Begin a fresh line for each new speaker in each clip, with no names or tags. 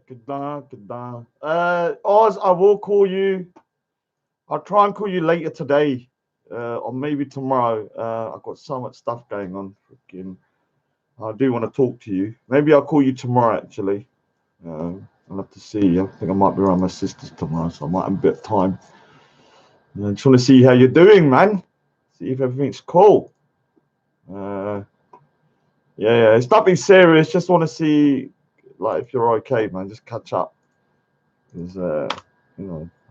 Good night, good night. Oz, I will call you. I'll try and call you later today, or maybe tomorrow. I've got so much stuff going on. Freaking, I do want to talk to you. Maybe I'll call you tomorrow. Actually, I'll have to see. I think I might be around my sister's tomorrow, so I might have a bit of time. I just want to see how you're doing, man. See if everything's cool. Yeah, it's nothing serious. Just want to see, like, if you're okay, man. Just catch up. Because,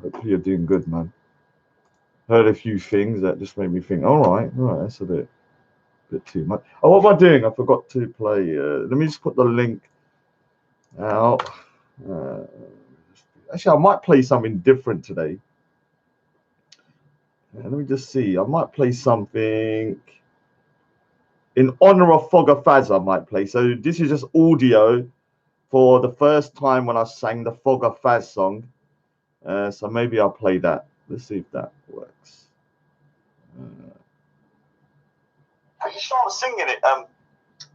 hopefully you're doing good, man. Heard a few things that just made me think, all right, that's a bit too much. Oh, what am I doing? I forgot to play. Let me just put the link out. Actually, I might play something different today. Let me just see. I might play something in honor of Fogger Faz. I might play. So this is just audio for the first time when I sang the Fogger Faz song. So maybe I'll play that. Let's see if that works. You start singing it. I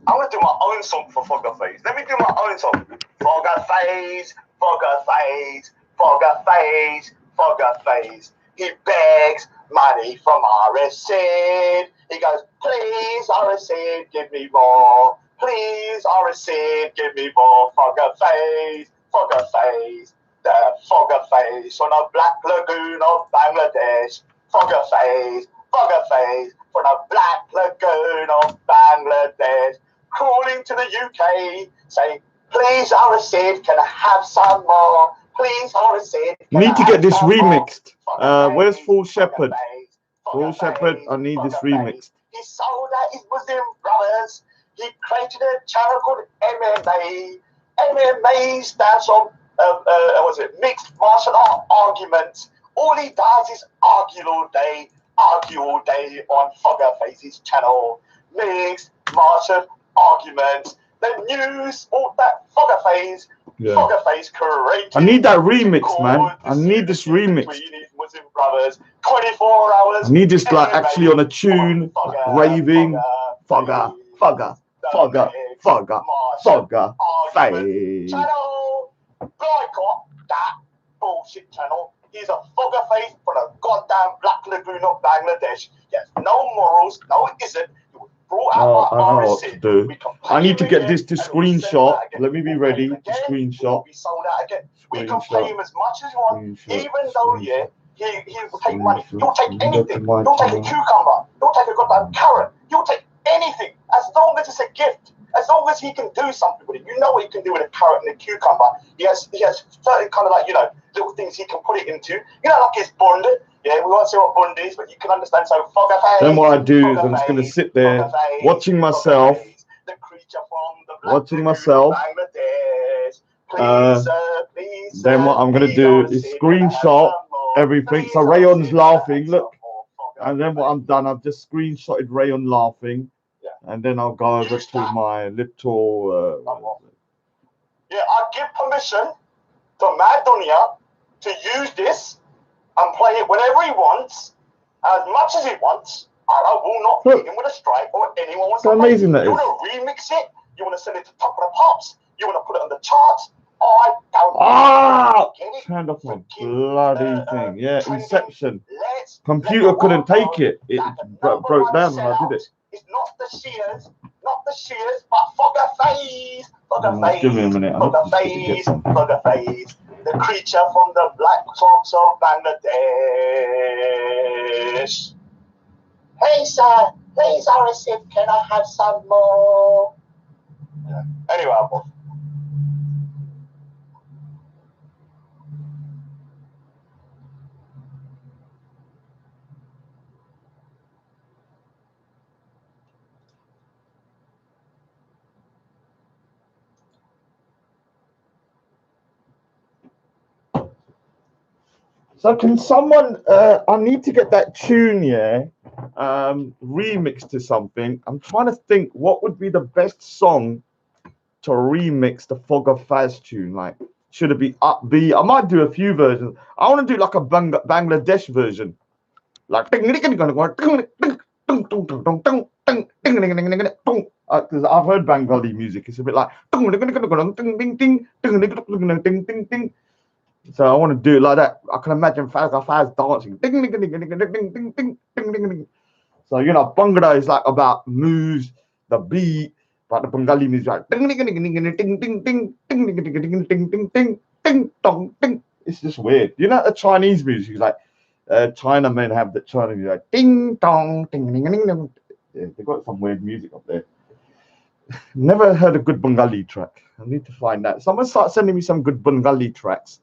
want to do my own song for Fogger Faz. Let me do my own song. Fogger Faz, Fogger Faz, Fogger Faz, Fogger Faz. He begs money from Arasid. He goes, please, Arasid, give me more. Please, Arasid, give me more. Fogger Faz, Fogger Faz. The Fogger Faz from the Black Lagoon of Bangladesh. Fogger Faz, Fogger Faz from the Black Lagoon of Bangladesh. Calling to the UK, saying, please, Arasid, can I have some more? Please, Arasid. Need to get this remixed. Where's Full Shepherd? Full Shepherd, I need this remixed. He sold out his Muslim brothers. He created a channel called MMA. MMA stands for mixed martial art arguments. All he does is argue all day on Fogger Faz's channel. Mixed martial arguments. The news, all that Fogger Faz. Yeah. Fogger Faz created. I need that remix, man. I need this remix. Muslim brothers, 24 hours. I need this like actually on a tune, like raving. Fogger Faz. Channel. Boycott that bullshit channel. He's a Fogger Faz for the goddamn Black Lagoon of Bangladesh. He has no morals. No, it isn't. I know what to do. I need to get this to screenshot. Let me be ready to screenshot. We can pay him as much as you want, even though he will take money. He'll take anything. He'll take a cucumber. He'll take a goddamn carrot. He'll take anything as long as it's a gift. As long as he can do something with it. You know what he can do with a carrot and a cucumber. He has certain kind of little things he can put it into. Like his bund. Yeah, we won't say what bund is, but you can understand. So Fogger Faz. Then what I do is I'm just going to sit there watching myself. The creature from the watching myself. Then what I'm going to do is screenshot everything. So Rayon's laughing. Look. And then what I've done, I've just screenshotted Rayon laughing. And then I'll go over to my little. I give permission to Mad Dunya to use this and play it whenever he wants, as much as he wants. And I will not hit him with a strike or anyone wants to play it. Amazing that is. You want to remix it? You want to send it to Top of the Pops? You want to put it on the charts? I don't get it. Turned off my bloody thing. Yeah, Inception. Computer couldn't take it. It broke down when I did it. It's not the shears, but Fogger Faz. Fogger Faz. Give me a minute. Fogger Faz. The creature from the Black Swamps of Bangladesh. Hey, sir. Please, Arasid, can I have some more? Yeah. Anyway, so can someone, I need to get that tune, remixed to something. I'm trying to think what would be the best song to remix the Fogger Faz tune. Like, should it be upbeat? I might do a few versions. I want to do like a Bangladesh version. Like, I
because I've heard Bengali music. It's a bit like so I want to do it like that. I can imagine Faz dancing. So you know, Bhangra is like about moves, the beat, but the Bengali music like it's just weird. You know, the Chinese music is like Chinamen have the Chinese music like ding dong ding ding ding ding. Yeah, they got some weird music up there. Never heard a good Bengali track. I need to find that. Someone start sending me some good Bengali tracks.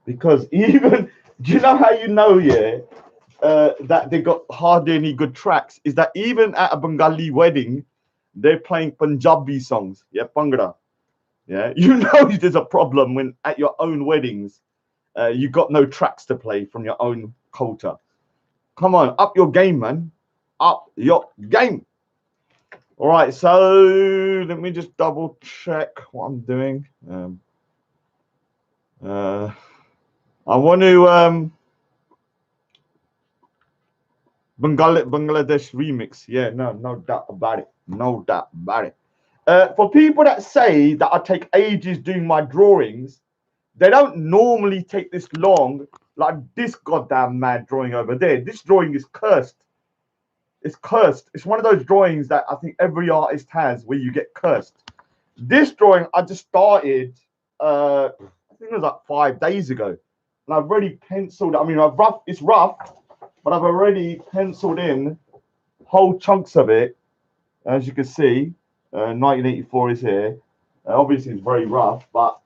Because even, do you know how you know, yeah, that they got hardly any good tracks? Is that even at a Bengali wedding, they're playing Punjabi songs, yeah, Bhangra. Yeah, you know there's a problem when at your own weddings, you got no tracks to play from your own culture. Come on, up your game, man. Up your game. All right, so let me just double check what I'm doing. I want to Bangladesh remix. Yeah, no doubt about it. No doubt about it. For people that say that I take ages doing my drawings, they don't normally take this long. Like this goddamn mad drawing over there. This drawing is cursed. It's cursed. It's one of those drawings that I think every artist has where you get cursed. This drawing I just started, I think it was like 5 days ago. And I've already penciled, I mean, it's rough, but I've already penciled in whole chunks of it. As you can see, 1984 is here. Obviously, it's very rough, but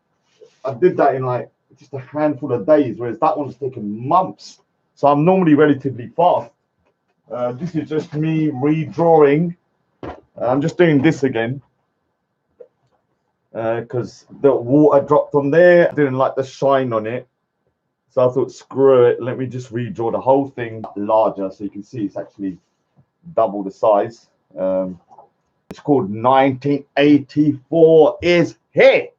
I did that in like just a handful of days, whereas that one's taken months. So I'm normally relatively fast. This is just me redrawing. I'm just doing this again because the water dropped on there. I didn't like the shine on it. So I thought, screw it, let me just redraw the whole thing larger so you can see it's actually double the size. It's called 1984 is here.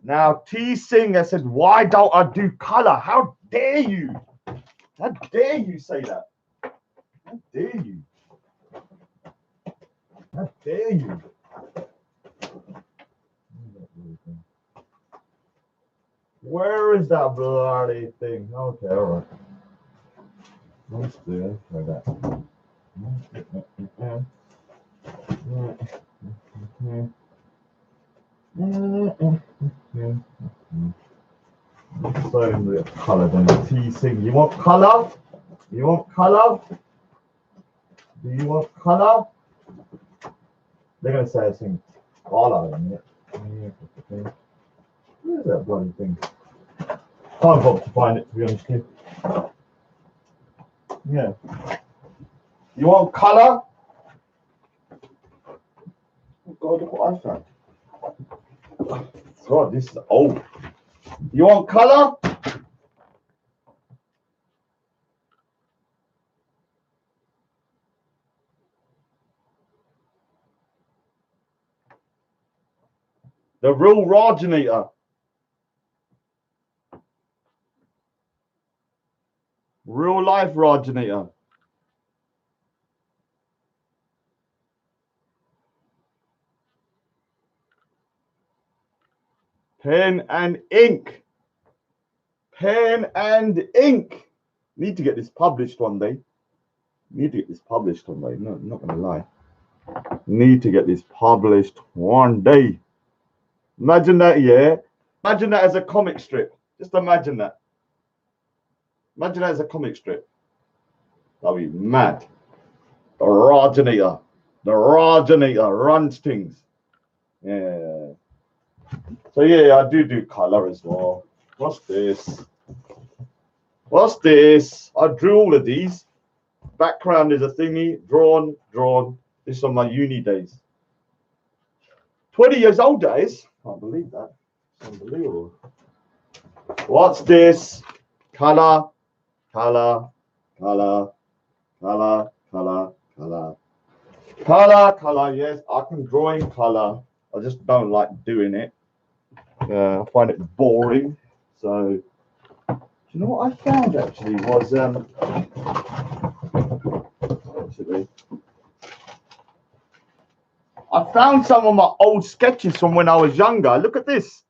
Now, T. Singh has said, why don't I do color? How dare you? How dare you say that? How dare you? How dare you? Where is that bloody thing? Okay, all right. Let's do it like that. So color then. T Sing. You want color? You want color? Do you want color? They're gonna say I sing color in it. Where's that bloody thing? Can't bother to find it, to be honest with you. Yeah. You want color? Oh God, look what I found. God, this is old. You want color? The real Rajanator. Real life Rajanator. Pen and ink. Pen and ink. Need to get this published one day. Need to get this published one day. No, I'm not gonna lie. Need to get this published one day. Imagine that, yeah. Imagine that as a comic strip. Just imagine that. Imagine that as a comic strip. That'd be mad. The Rajanator. The Rajanator runs things. Yeah. So yeah, I do color as well. What's this? What's this? I drew all of these. Background is a thingy. Drawn. This is on my uni days. 20 years old days. Can't believe that. Unbelievable. What's this? Color. Yes, I can draw in color. I just don't like doing it. I find it boring. So, do you know what I found actually was actually I found some of my old sketches from when I was younger. Look at this.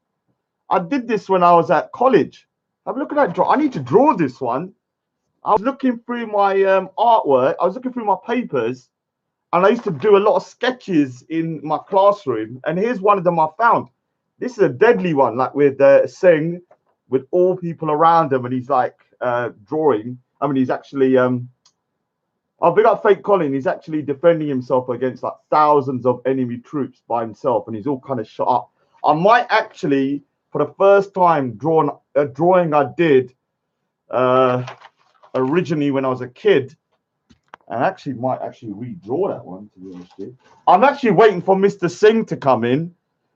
I did this when I was at college. Have a look at that. I need to draw this one. I was looking through my artwork. I was looking through my papers, and I used to do a lot of sketches in my classroom. And here's one of them I found. This is a deadly one, like with Singh, with all people around him, and he's like drawing. I mean, he's actually I'll big up Fake Colin. He's actually defending himself against like thousands of enemy troops by himself, and he's all kind of shot up. I might actually, for the first time, draw a drawing I did originally when I was a kid, and actually might actually redraw that one, to be honest with you. I'm actually waiting for Mr. Singh to come in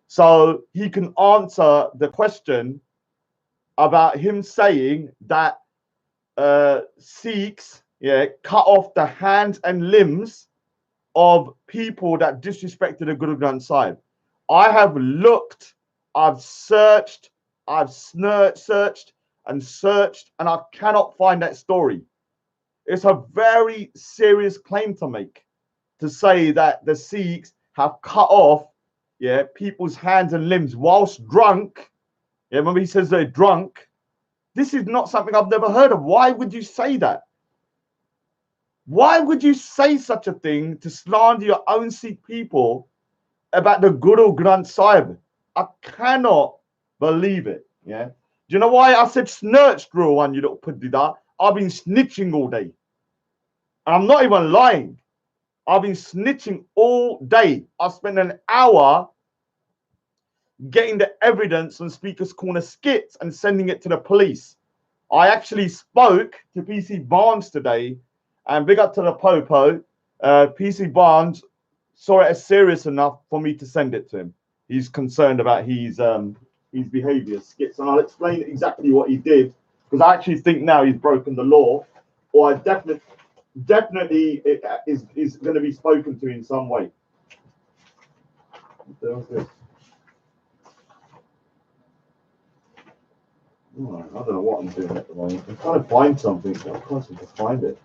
so he can answer the question about him saying that Sikhs cut off the hands and limbs of people that disrespected the Guru Granth Sahib. I have looked, I've searched, I've searched, and I cannot find that story. It's a very serious claim to make, to say that the Sikhs have cut off people's hands and limbs whilst drunk. Yeah, remember he says they're drunk. This is not something I've never heard of. Why would you say that? Why would you say such a thing to slander your own Sikh people about the Guru Granth Sahib? I cannot believe it. Yeah. Do you know why I said snurch rule one, you little puddida? I've been snitching all day. And I'm not even lying. I've been snitching all day. I spent an hour getting the evidence on Speaker's Corner Skitz and sending it to the police. I actually spoke to PC Barnes today, and big up to the Popo. PC Barnes saw it as serious enough for me to send it to him. He's concerned about his behavior, Skitz, and I'll explain exactly what he did, because I actually think now he's broken the law, or I definitely it is going to be spoken to in some way. There's this. Oh, I don't know what I'm doing at the moment. I'm trying to find something, but I can't seem to find it.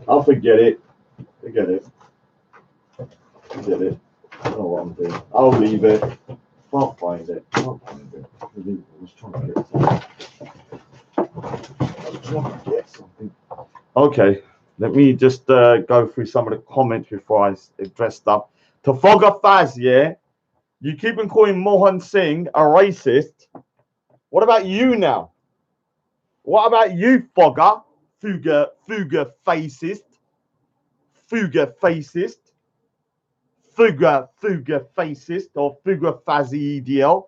I'll forget it. Forget it. Forget it. I don't know what I'm doing. I'll leave it. Can't find it. Can't find it. I was trying to get something. I was trying to get something. Okay, let me just go through some of the comments before I address stuff. Tafoga Faz, yeah? You keep on calling Mohan Singh a racist. What about you now? What about you, Fogger? Fuga fascist. Fuga fascist. Fuga fascist, or Fuga Fazzy EDL.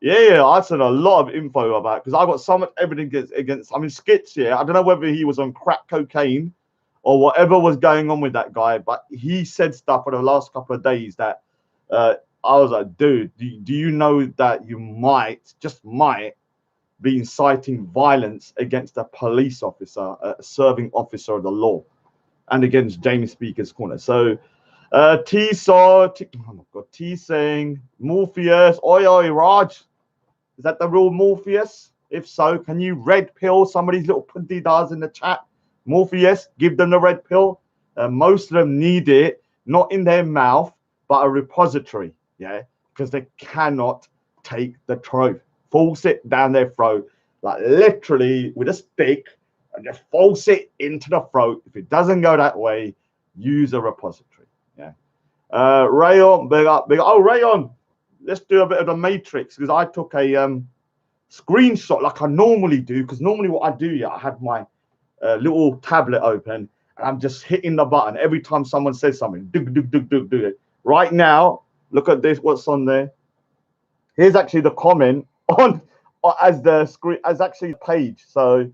Yeah, I said a lot of info about, because I got so much evidence against. I mean, Skitz, yeah. I don't know whether he was on crack cocaine or whatever was going on with that guy, but he said stuff for the last couple of days that I was like, dude, do you know that you just might be inciting violence against a police officer, a serving officer of the law, and against James Speaker's Corner? So T saying Morpheus, oi Raj, is that the real Morpheus? If so, can you red pill some of these little pundidas in the chat? Morpheus, give them the red pill. Most of them need it, not in their mouth, but a repository, yeah, because they cannot take the truth. Force it down their throat, like literally with a stick, and just force it into the throat. If it doesn't go that way, use a repository. Yeah. Rayon, big up. Oh, Rayon, let's do a bit of the Matrix, because I took a screenshot like I normally do, because normally what I do, yeah, I have my little tablet open, and I'm just hitting the button every time someone says something. Do it. Right now, look at this. What's on there? Here's actually the comment on as the screen, as actually the page, so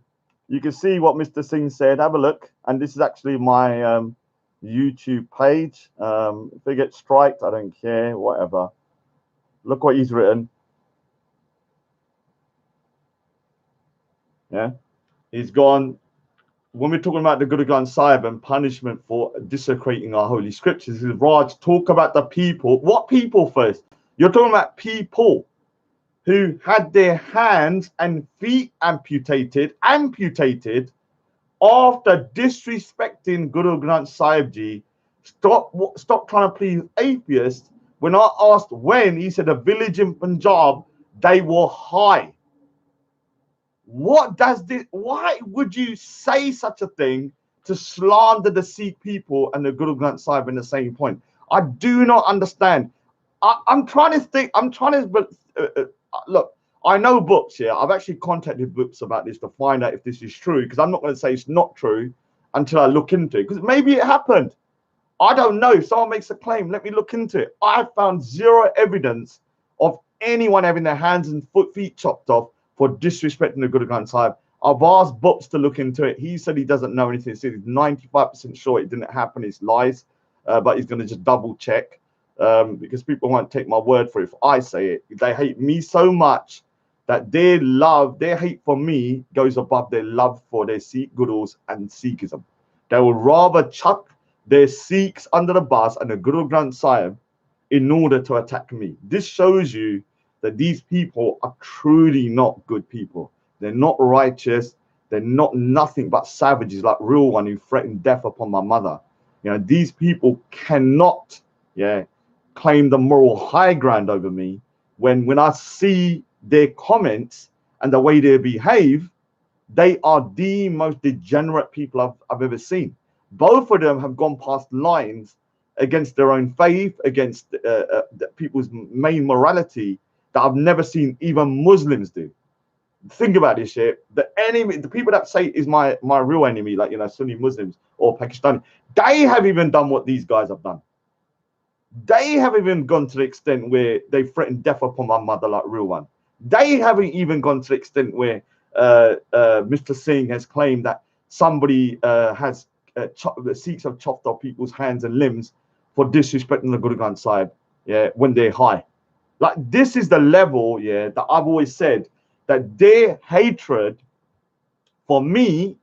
you can see what Mr. Singh said. Have a look, and this is actually my YouTube page. If they get striked, I don't care. Whatever. Look what he's written. Yeah, he's gone. When we're talking about the Guru Granth Sahib and punishment for desecrating our holy scriptures, is Raj, talk about the people. What people first? You're talking about people who had their hands and feet amputated after disrespecting Guru Granth Sahib Ji Stop trying to please atheists. When I asked when, he said a village in Punjab, they were high. What does this? Why would you say such a thing to slander the Sikh people and the Guru Granth Sahib in the same point? I do not understand. I'm trying to think. I'm trying to look. I know books. Yeah, I've actually contacted books about this to find out if this is true, because I'm not going to say it's not true until I look into it, because maybe it happened. I don't know. If someone makes a claim, let me look into it. I found zero evidence of anyone having their hands and feet chopped off for disrespecting the Guru Granth Sahib. I've asked Bobs to look into it. He said he doesn't know anything. He said he's 95% sure it didn't happen. It's lies, but he's going to just double check, because people won't take my word for it if I say it. They hate me so much that their hate for me goes above their love for their Sikh gurus and Sikhism. They will rather chuck their Sikhs under the bus and the Guru Granth Sahib in order to attack me. This shows you that these people are truly not good people. They're not righteous. They're not nothing but savages, like real one who threatened death upon my mother. You know, these people cannot, claim the moral high ground over me when I see their comments and the way they behave. They are the most degenerate people I've ever seen. Both of them have gone past lines against their own faith, against people's main morality that I've never seen even Muslims do. Think about this shit. The enemy, the people that say is my real enemy, like, Sunni Muslims or Pakistani, they have even done what these guys have done. They have even gone to the extent where they threatened death upon my mother, like real one. They haven't even gone to the extent where Mr. Singh has claimed that somebody the Sikhs have chopped off people's hands and limbs for disrespecting the Guru Granth Sahib, when they're high. Like, this is the level, that I've always said, that their hatred for me.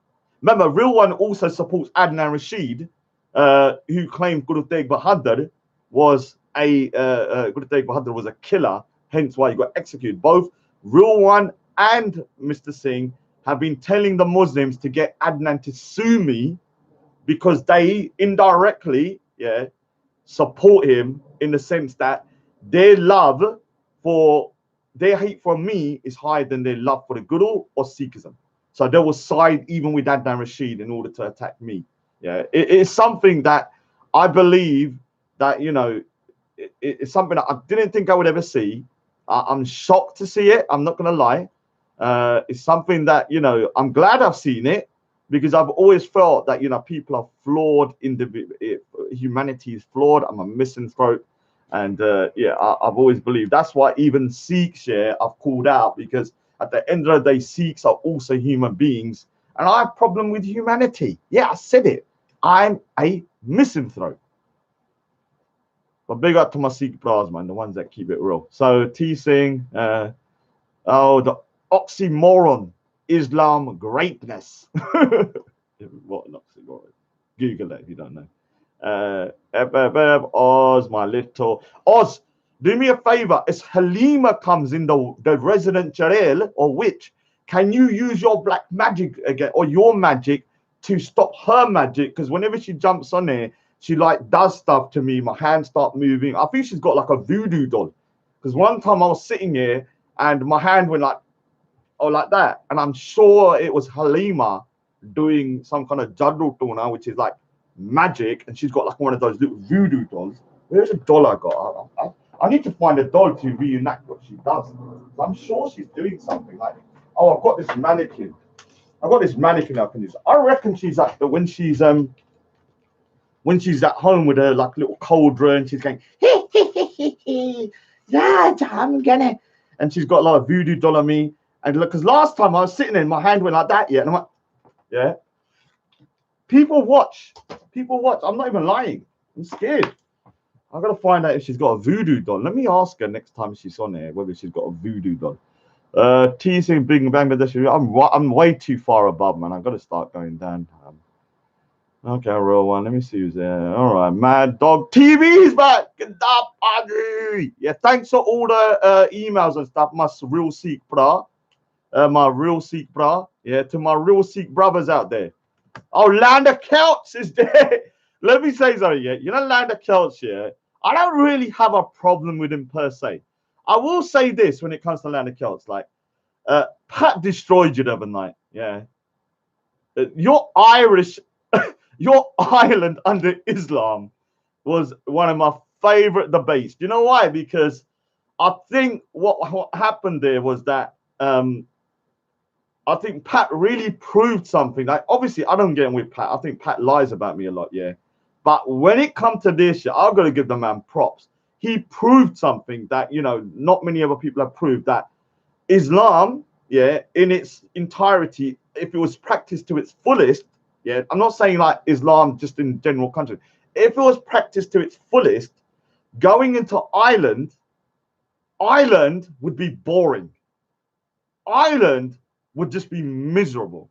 Remember, real one also supports Adnan Rashid, who claimed Guru Tegh Bahadur was a killer, hence why he got executed. Both real one and Mr. Singh have been telling the Muslims to get Adnan to sue me, because they indirectly, support him in the sense that their hate for me is higher than their love for the Guru or Sikhism. So they will side even with Adnan Rashid in order to attack me. It is something that I believe that, it's something that I didn't think I would ever see. I'm shocked to see it. I'm not going to lie. It's something that, I'm glad I've seen it, because I've always felt that, people are flawed. Humanity is flawed. I'm a misanthrope. And I've always believed. That's why even Sikhs, I've called out, because at the end of the day, Sikhs are also human beings. And I have a problem with humanity. Yeah, I said it. I'm a misanthrope. But big up to my Sikh bras, man, the ones that keep it real. So T Singh, the oxymoron, Islam greatness. What an oxymoron. Google it if you don't know. Oz, my little Oz, do me a favor. As Halima comes in the resident Jarel or witch, can you use your black magic again, or your magic, to stop her magic? Because whenever she jumps on there, she like does stuff to me. My hands start moving. I think she's got like a voodoo doll. Because one time I was sitting here and my hand went like that, and I'm sure it was Halima doing some kind of jaddu tuna, which is like magic, and she's got like one of those little voodoo dolls. Where's the doll I got? I need to find a doll to reenact what she does. I'm sure she's doing something like, oh, I've got this mannequin. Up in this. I reckon she's at when she's at home with her like little cauldron, she's going, yeah, I'm gonna, and she's got like a voodoo doll on me. And look, because last time I was sitting there, my hand went like that, and I'm like, yeah. People watch. I'm not even lying. I'm scared. I've got to find out if she's got a voodoo doll. Let me ask her next time she's on there whether she's got a voodoo doll. Teasing Big Bangladesh. I'm way too far above, man. I've got to start going down. Okay, real one. Let me see who's there. All right, Mad Dog TV's back. Yeah, thanks for all the emails and stuff. My real Sikh bra. Yeah, to my real Sikh brothers out there. Oh, Lander Celts is there. let me say something, yeah. You know, Land of Celts, yeah. I don't really have a problem with him per se. I will say this when it comes to Land of Celts, like Pat destroyed you the other night, yeah. Your Irish, your Ireland under Islam was one of my favorite debates. Do you know why? Because I think what happened there was that I think Pat really proved something. Like, obviously, I don't get in with Pat. I think Pat lies about me a lot, yeah. But when it comes to this, yeah, I've got to give the man props. He proved something that, you know, not many other people have proved, that Islam, yeah, in its entirety, if it was practiced to its fullest, yeah, I'm not saying like Islam just in general countries. If it was practiced to its fullest, going into Ireland would be boring. Ireland would just be miserable.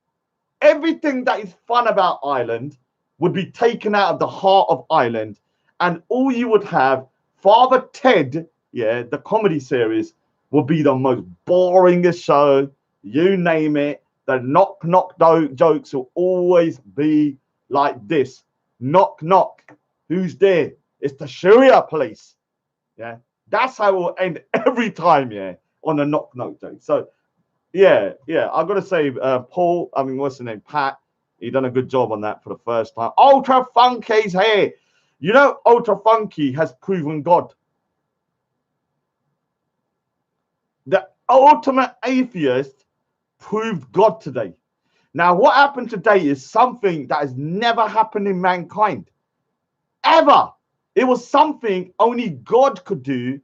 Everything that is fun about Ireland would be taken out of the heart of Ireland, and all you would have, Father Ted, yeah, the comedy series, would be the most boringest show. You name it. The knock jokes will always be like this. Knock knock. Who's there? It's the Sharia police. Yeah, that's how it will end every time. Yeah, on a knock knock joke. So yeah, I've got to say, Paul, I mean, what's the name? Pat, he done a good job on that for the first time. Ultra Funky's here. You know, Ultra Funky has proven God. The ultimate atheist proved God today. Now, what happened today is something that has never happened in mankind. Ever. It was something only God could do,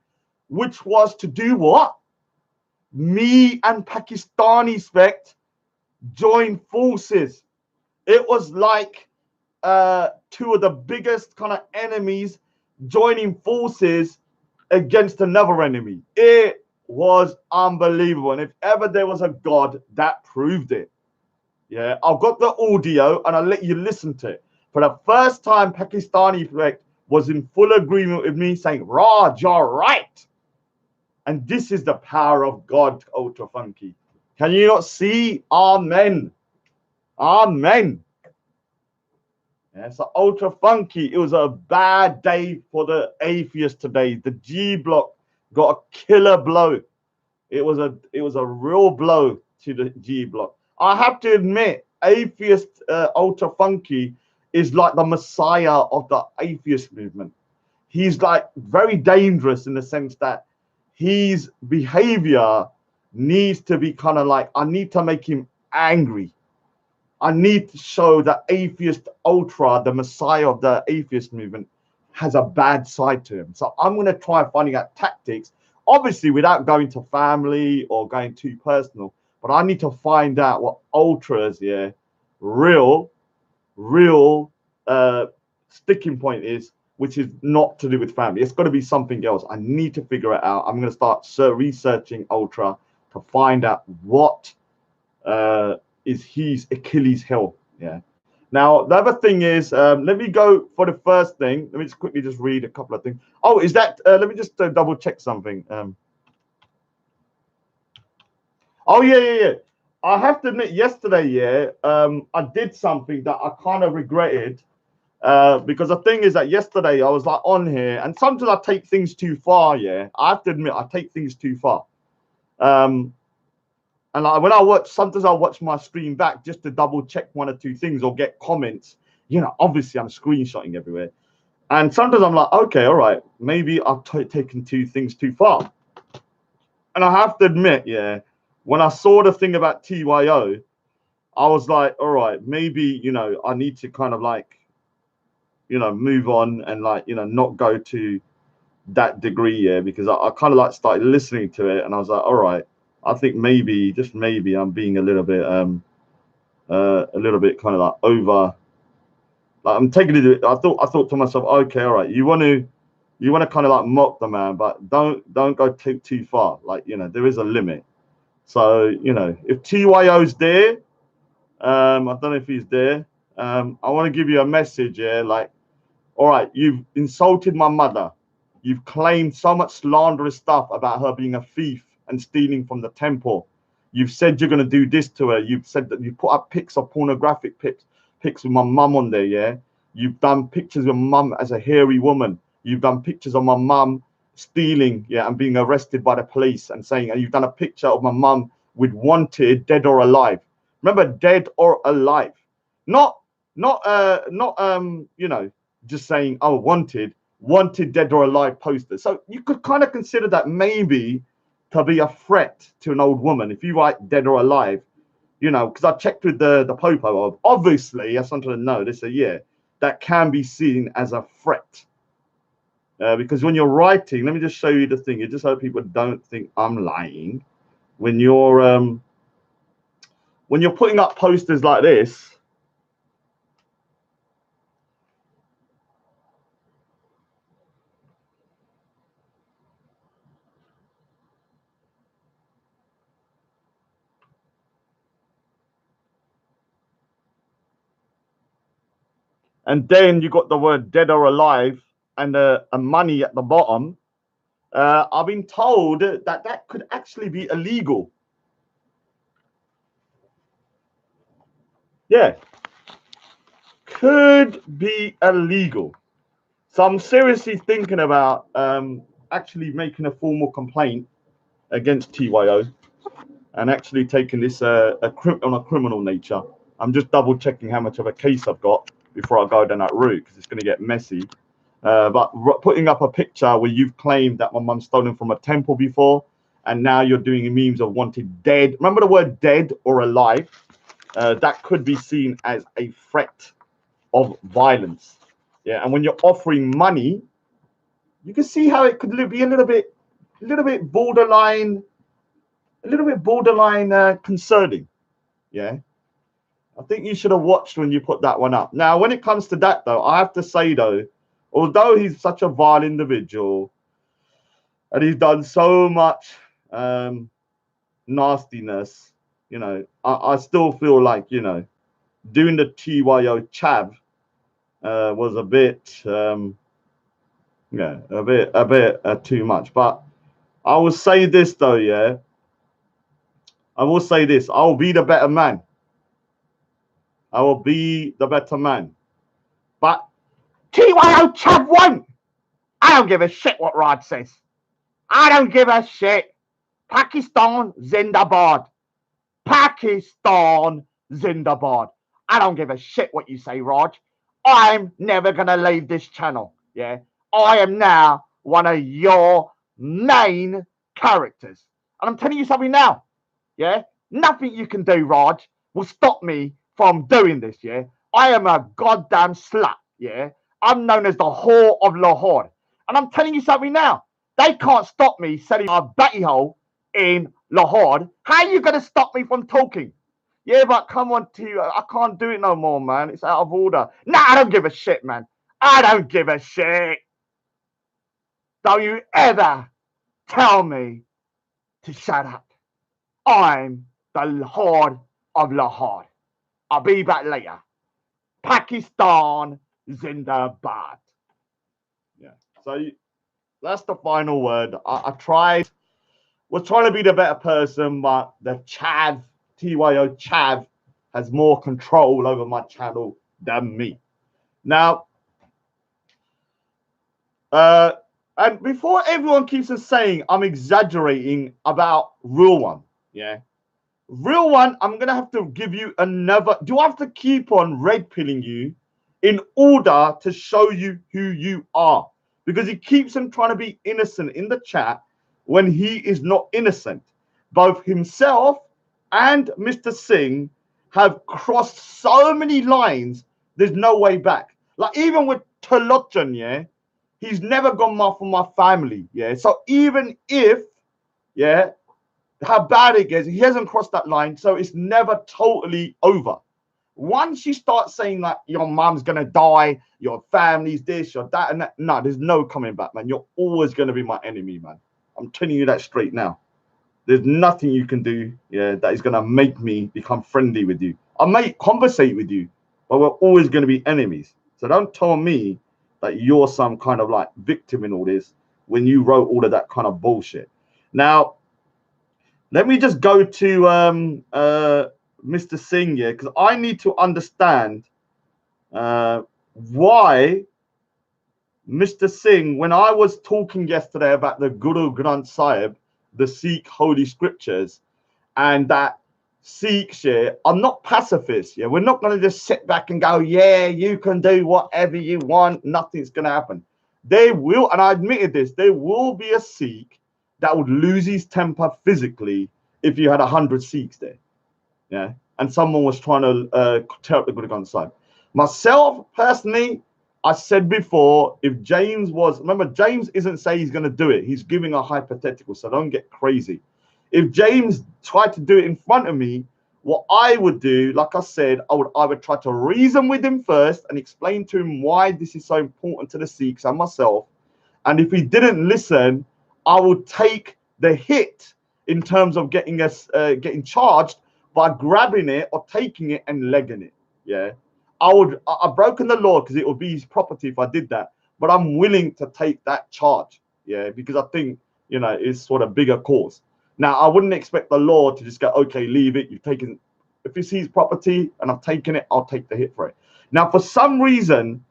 which was to do what? Me and Pakistanispect join forces. It was like two of the biggest kind of enemies joining forces against another enemy. It was unbelievable. And if ever there was a God, that proved it. Yeah, I've got the audio and I'll let you listen to it. For the first time, Pakistanispect was in full agreement with me, saying, Raj, you're right. And this is the power of God, Ultra Funky. Can you not see? Amen. Amen. Yeah, so Ultra Funky, it was a bad day for the atheists today. The G block got a killer blow. It was a real blow to the G block. I have to admit, atheist Ultra Funky is like the messiah of the atheist movement. He's like very dangerous in the sense that his behavior needs to be kind of like, I need to make him angry. I need to show that atheist ultra, the messiah of the atheist movement, has a bad side to him. So I'm going to try finding out tactics, obviously without going to family or going too personal, but I need to find out what ultras, yeah, real sticking point is, which is not to do with family. It's got to be something else. I need to figure it out. I'm going to start researching ultra to find out what is his Achilles heel. Yeah. Now the other thing is, let me go for the first thing. Let me just quickly just read a couple of things. Oh, is that? Let me just double check something. Oh yeah. I have to admit, yesterday, yeah, I did something that I kind of regretted. Because the thing is that yesterday I was like on here, and sometimes I take things too far. Yeah, I have to admit I take things too far. And like when I watch, sometimes I watch my stream back just to double check one or two things or get comments. You know, obviously I'm screenshotting everywhere, and sometimes I'm like, okay, all right, maybe I've taken two things too far. And I have to admit, yeah, when I saw the thing about TYO, I was like, all right, maybe, you know, I need to kind of like, you know, move on and like, you know, not go to that degree, yeah, because I kind of like started listening to it and I was like, all right, I think maybe, just maybe, I'm being a little bit kind of like over, like I'm taking it. I thought to myself, okay, all right, you want to kind of like mock the man, but don't go too far. Like, you know, there is a limit. So, you know, if TYO's there, I don't know if he's there. I want to give you a message, yeah, like, all right, you've insulted my mother. You've claimed so much slanderous stuff about her being a thief and stealing from the temple. You've said you're going to do this to her. You've said that you put up pics of pornographic pics with my mum on there, yeah? You've done pictures of mum as a hairy woman. You've done pictures of my mum stealing, yeah, and being arrested by the police and saying, and you've done a picture of my mum with wanted, dead or alive. Remember, dead or alive. Not you know, just saying, oh, wanted, dead or alive poster. So you could kind of consider that maybe to be a threat to an old woman. If you write dead or alive, you know, because I checked with the popo of, obviously, I wanted to know, they say, yeah, that can be seen as a threat. Because when you're writing, let me just show you the thing. You just hope people don't think I'm lying. When you're putting up posters like this, and then you got the word dead or alive and a money at the bottom, I've been told that could actually be illegal. Yeah, could be illegal. So I'm seriously thinking about actually making a formal complaint against TYO and actually taking this on a criminal nature. I'm just double checking how much of a case I've got before I go down that route, because it's going to get messy. But putting up a picture where you've claimed that my mum's stolen from a temple before, and now you're doing memes of wanted dead. Remember the word dead or alive? That could be seen as a threat of violence. Yeah, and when you're offering money, you can see how it could be a little bit borderline, concerning. Yeah, I think you should have watched when you put that one up. Now, when it comes to that, though, I have to say, though, although he's such a vile individual and he's done so much nastiness, you know, I still feel like, you know, doing the TYO chav was a bit, yeah, a bit too much. But I will say this, though, yeah. I will say this. I will be the better man. I will be the better man. But TYO chav won't. I don't give a shit what Rod says. I don't give a shit. Pakistan Zindabad. Pakistan Zindabad. I don't give a shit what you say, Raj. I'm never going to leave this channel. Yeah. I am now one of your main characters. And I'm telling you something now. Yeah. Nothing you can do, Raj, will stop me from doing this. Yeah. I am a goddamn slut. Yeah. I'm known as the whore of Lahore. And I'm telling you something now. They can't stop me selling a batty hole in Lahore. How are you going to stop me from talking? Yeah, but come on, I can't do it no more, man. It's out of order. Nah, I don't give a shit, man. I don't give a shit. Don't you ever tell me to shut up. I'm the Horde of Lahore. I'll be back later. Pakistan Zindabad. Yeah. So that's the final word. I tried. Was trying to be the better person, but the TYO Chav, has more control over my channel than me. Now, and before everyone keeps on saying I'm exaggerating about Real One, yeah, Real One, I'm gonna have to give you another. Do I have to keep on red pilling you in order to show you who you are? Because he keeps on trying to be innocent in the chat when he is not innocent. Both himself and Mr. Singh have crossed so many lines, there's no way back. Like even with Tolochan, yeah, he's never gone off for my family, yeah. So even if, yeah, how bad it gets, he hasn't crossed that line, so it's never totally over. Once you start saying like your mom's gonna die, your family's this, your that, and that, no, there's no coming back, man. You're always gonna be my enemy, man. I'm telling you that straight now. There's nothing you can do, yeah, that is gonna make me become friendly with you. I may conversate with you, but we're always gonna be enemies. So don't tell me that you're some kind of like victim in all this when you wrote all of that kind of bullshit. Now, let me just go to Mr. Singh, yeah, because I need to understand why Mr. Singh, when I was talking yesterday about the Guru Granth Sahib, the Sikh holy scriptures, and that Sikhs, yeah, I'm not pacifist. Yeah, we're not going to just sit back and go, yeah, you can do whatever you want. Nothing's going to happen. There will, and I admitted this, there will be a Sikh that would lose his temper physically if you had 100 Sikhs there. Yeah, and someone was trying to tear up the Guru Granth Sahib. Myself, personally, I said before, if James was, remember, James isn't saying he's going to do it. He's giving a hypothetical, so don't get crazy. If James tried to do it in front of me, what I would do, like I said, I would try to reason with him first and explain to him why this is so important to the Sikhs and myself. And if he didn't listen, I would take the hit in terms of getting us getting charged by grabbing it or taking it and legging it. Yeah, I've broken the law because it would be his property if I did that. But I'm willing to take that charge. Yeah, because I think, you know, it's sort of bigger cause. Now, I wouldn't expect the law to just go, okay, leave it. You've taken, if it's his property and I've taken it, I'll take the hit for it. Now, for some reason,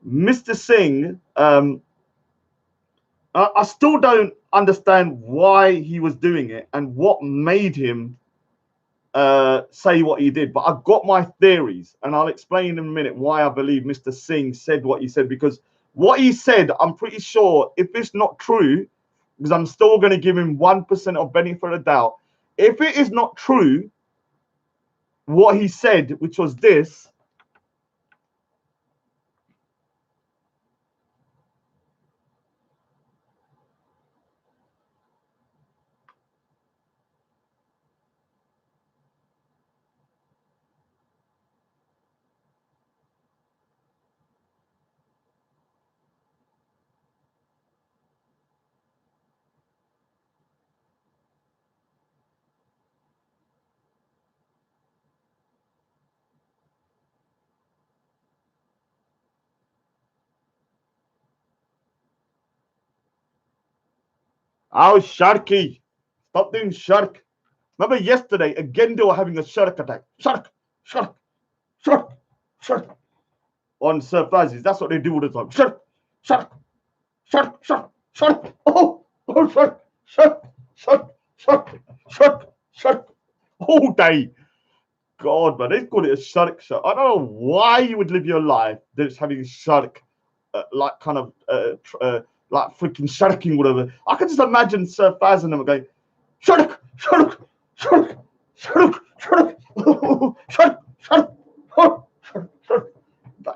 Mr. Singh, I still don't understand why he was doing it and what made him say what he did. But I've got my theories, and I'll explain in a minute why I believe Mr. Singh said what he said. Because what he said, I'm pretty sure, if it's not true, because I'm still going to give him 1% of benefit of the doubt. If it is not true, what he said, which was this, oh, Sharky, stop doing shark. Remember yesterday, again, they were having a shark attack. Shark, shark, shark, shark. On Sir Fazis, that's what they do all the time. Shark, shark, shark, shark, shark. Oh, shark, shark, shark, shark, shark, shark. All day. God, man, they call it a shark show. I don't know why you would live your life just having shark, like kind of, like freaking sharking, whatever. I can just imagine Sir Faz and them going, shark, shark, shark, shark, shark, shark, shark, shark, shark.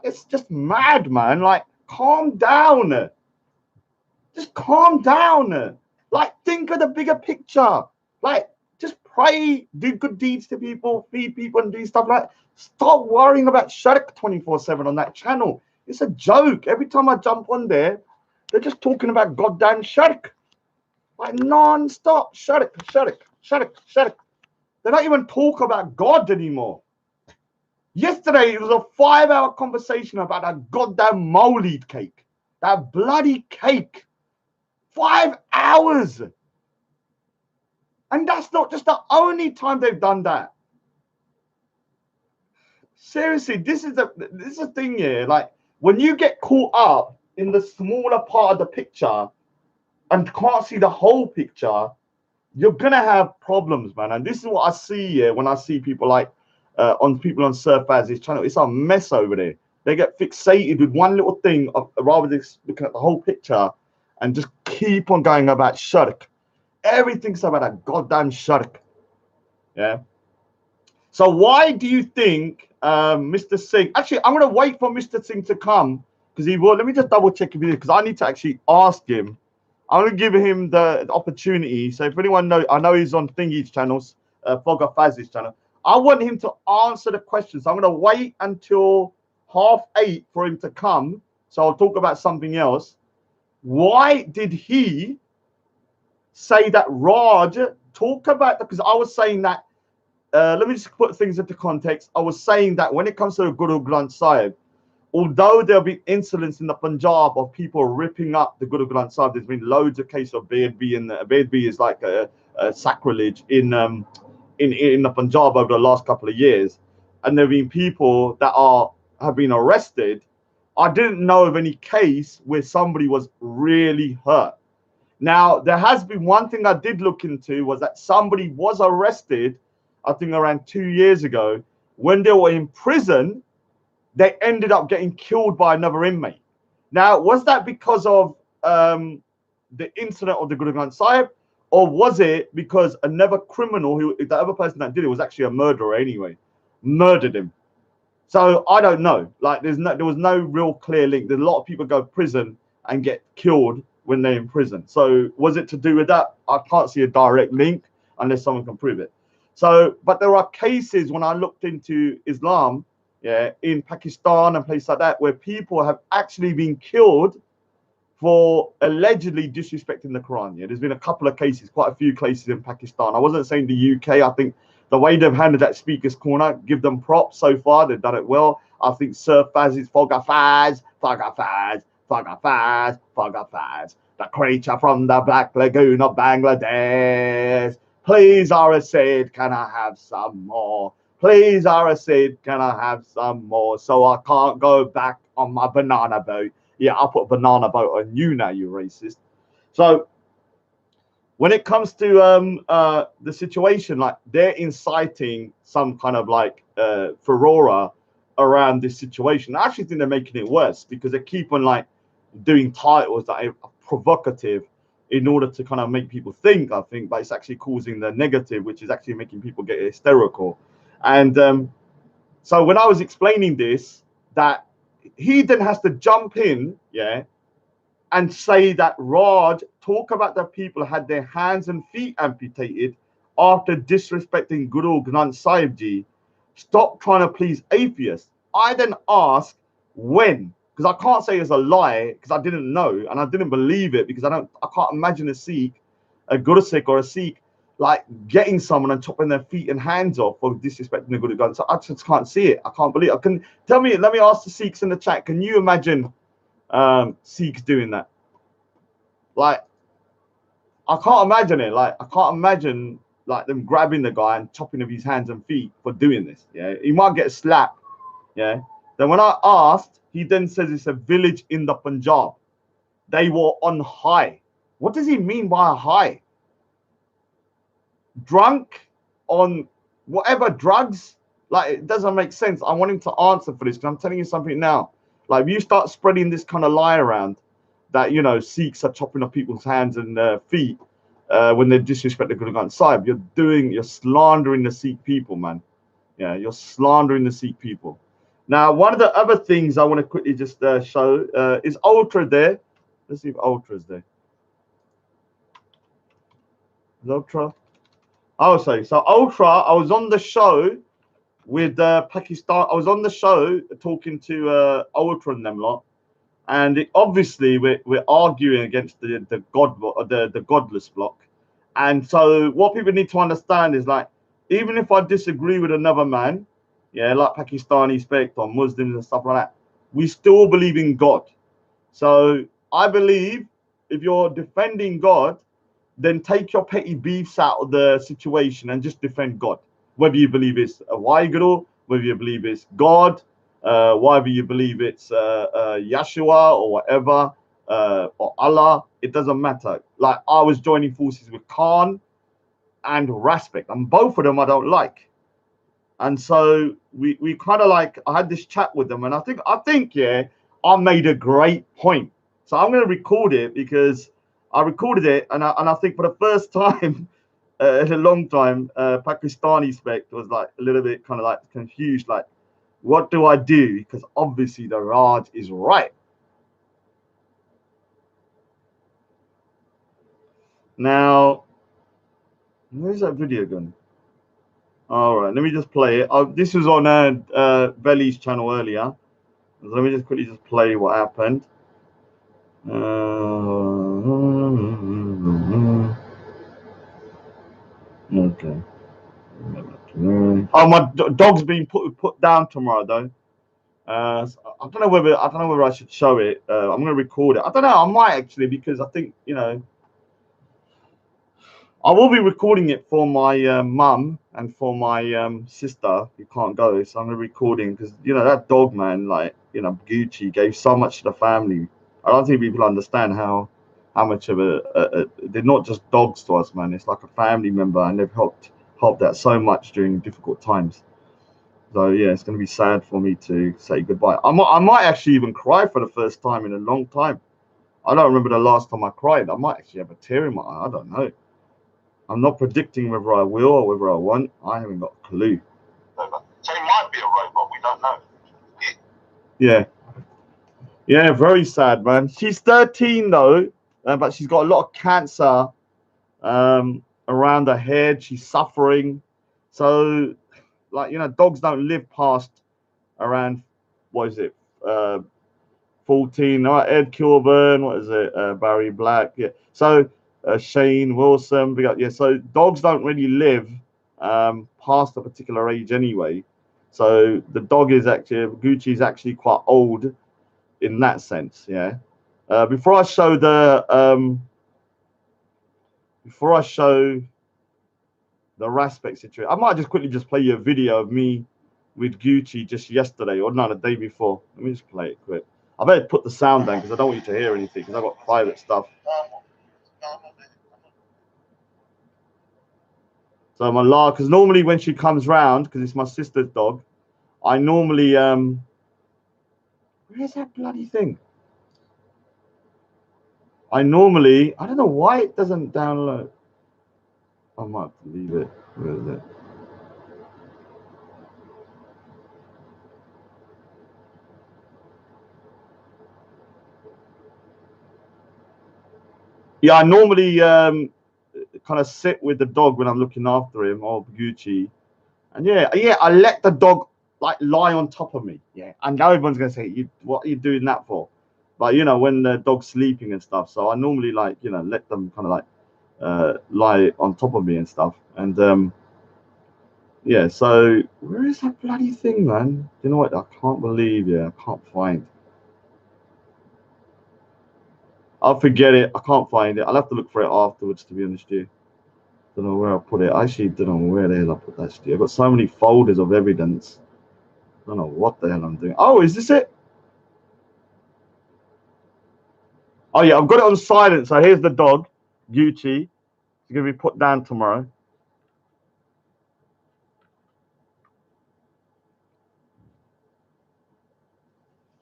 It's just mad, man. Like, calm down. Just calm down. Like, think of the bigger picture. Like, just pray, do good deeds to people, feed people, and do stuff like that. Stop worrying about Shark 24/7 on that channel. It's a joke. Every time I jump on there, they're just talking about goddamn Shark. Like, non-stop. Shark, Shark, Shark, Shark. They don't even talk about God anymore. Yesterday, it was a 5-hour conversation about that goddamn Maulid cake. That bloody cake. 5 hours. And that's not just the only time they've done that. Seriously, this is a thing here. Like, when you get caught up in the smaller part of the picture and can't see the whole picture, you're gonna have problems, man. And this is what I see here when I see people like on Sir Faz's channel. It's a mess over there. They get fixated with one little thing rather than looking at the whole picture and just keep on going about Shark. Everything's about a goddamn Shark. Yeah. So why do you think Mr. Singh? Actually, I'm gonna wait for Mr. Singh to come because he will. Let me just double check if he is, because I need to actually ask him. I'm gonna give him the opportunity. So if anyone knows, I know he's on Thingy's channels, Fogger Faz's channel. I want him to answer the questions. I'm gonna wait until 8:30 for him to come. So I'll talk about something else. Why did he say that Raj talk about? Because I was saying that. Let me just put things into context. I was saying that when it comes to the Guru Granth Sahib, although there'll be incidents in the Punjab of people ripping up the Guru Granth Sahib, there's been loads of cases of Bedbi, and Bedbi is like a sacrilege in the Punjab over the last couple of years, and there've been people that have been arrested I didn't know of any case where somebody was really hurt. Now, there has been one thing I did look into was that somebody was arrested, I think around 2 years ago. When they were in prison, they ended up getting killed by another inmate. Now, was that because of the incident of the Guru Granth Sahib, or was it because another criminal, who the other person that did it was actually a murderer anyway, murdered him? So I don't know. Like, there was no real clear link. There's a lot of people go to prison and get killed when they're in prison. So was it to do with that? I can't see a direct link unless someone can prove it. So, but there are cases when I looked into Islam, yeah, in Pakistan and places like that, where people have actually been killed for allegedly disrespecting the Quran. Yeah, there's been a couple of cases, quite a few cases in Pakistan. I wasn't saying the UK. I think the way they've handled that speaker's corner, give them props so far. They've done it well. I think Sir Faz is Fogger Faz, Fogger Faz, Fogger Faz, Fogger Faz, the creature from the Black Lagoon of Bangladesh. Please, Arasid, can I have some more? Please, Arasid, can I have some more? So I can't go back on my banana boat. Yeah, I'll put a banana boat on you now, you racist. So when it comes to the situation, like, they're inciting some kind of like furore around this situation. I actually think they're making it worse because they keep on like doing titles that are provocative in order to kind of make people think, I think, but it's actually causing the negative, which is actually making people get hysterical. And so when I was explaining this, that he then has to jump in, yeah, and say that Raj talk about the people who had their hands and feet amputated after disrespecting Guru Granth Sahib Ji. Stop trying to please atheists. I then ask when, because I can't say it's a lie because I didn't know and I didn't believe it because I can't imagine a Sikh, a Guru Sikh or a Sikh, like getting someone and chopping their feet and hands off for disrespecting the Guru Granth. So I just can't see it. I can't believe it. Let me ask the Sikhs in the chat. Can you imagine Sikhs doing that? Like, I can't imagine it. Like, I can't imagine like them grabbing the guy and chopping off his hands and feet for doing this. Yeah, he might get slapped. Yeah. Then when I asked, he then says it's a village in the Punjab. They were on high. What does he mean by a high? Drunk on whatever drugs? Like, it doesn't make sense. I want him to answer for this because I'm telling you something now. Like, if you start spreading this kind of lie around that, you know, Sikhs are chopping off people's hands and feet when they disrespect the Guru Granth Sahib, you're slandering the Sikh people, man. Yeah, you're slandering the Sikh people. Now, one of the other things I want to quickly just show is Ultra there. Let's see if Ultra's there. Is Ultra? Oh, sorry. So Ultra, I was on the show with Pakistan. I was on the show talking to Ultra and them lot, and obviously we're arguing against the godless block. And so what people need to understand is, like, even if I disagree with another man, yeah, like Pakistanispect or Muslims and stuff like that, we still believe in God. So I believe if you're defending God, then take your petty beefs out of the situation and just defend God. Whether you believe it's a Waheguru, whether you believe it's God, whether you believe it's Yeshua or whatever, or Allah, it doesn't matter. Like, I was joining forces with Khan and Raspek, and both of them I don't like. And so we kind of like, I had this chat with them, and I think yeah, I made a great point. So I'm going to record it because I recorded it, and I think for the first time in a long time, Pakistanispect was like a little bit kind of like confused, like, what do I do? Because obviously the Raj is right. Now, where's that video gone? All right, let me just play it. This was on Veli's channel earlier. So let me just quickly just play what happened. Okay. Oh, my dog's being put down tomorrow though. So I don't know whether I should show it. I'm gonna record it. I don't know. I might actually, because I think, you know, I will be recording it for my mum and for my sister who can't go. So I'm gonna be recording because that dog, man, like Gucci gave so much to the family. I don't think people understand how much of they're not just dogs to us, man. It's like a family member, and they've helped out so much during difficult times. So yeah, it's gonna be sad for me to say goodbye. I might actually even cry for the first time in a long time. I don't remember the last time I cried. I might actually have a tear in my eye. I don't know. I'm not predicting whether I will or whether I won't. I haven't got a clue.
So he might be a robot. We don't know.
Yeah. Yeah, very sad, man. She's 13 though, but she's got a lot of cancer around her head. She's suffering. So, like, dogs don't live past around, what is it, 14. Ed Kilburn, what is it, Barry Black. Yeah. So, Shane Wilson. Yeah. So, dogs don't really live past a particular age anyway. So, the dog is actually, Gucci is actually quite old in that sense, yeah. Before I show the Raspect situation, I might just quickly play you a video of me with Gucci just yesterday, or no, the day before. Let me just play it quick. I better put the sound down because I don't want you to hear anything because I've got private stuff. So I'm allowed, because normally when she comes round, because it's my sister's dog, I normally where's that bloody thing? I don't know why it doesn't download. I might have to leave it. Where is it? Yeah, I normally kind of sit with the dog when I'm looking after him, or Gucci, and yeah, I let the dog like lie on top of me. Yeah, I know everyone's gonna say, what are you doing that for? But when the dog's sleeping and stuff, so I normally like let them kind of like lie on top of me and stuff, and yeah. So where is that bloody thing, man? You know what? I can't believe. Yeah, I can't find. I'll forget it. I can't find it. I'll have to look for it afterwards, to be honest with you. Don't know where I put it. I actually don't know where the hell I put that shit. I've got so many folders of evidence. I don't know what the hell I'm doing. Oh, is this it? Oh yeah, I've got it on silent. So here's the dog, Gucci. It's gonna be put down tomorrow.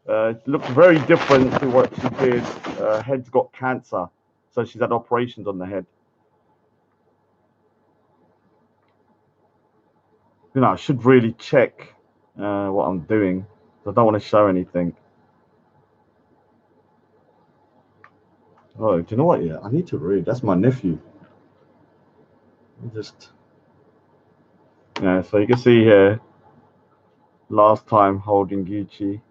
It looks very different to what she did. Head's got cancer, so she's had operations on the head. I should really check what I'm doing. I don't want to show anything. Oh, do you know what? Yeah, I need to read. That's my nephew. Yeah. So you can see here, last time holding Gucci.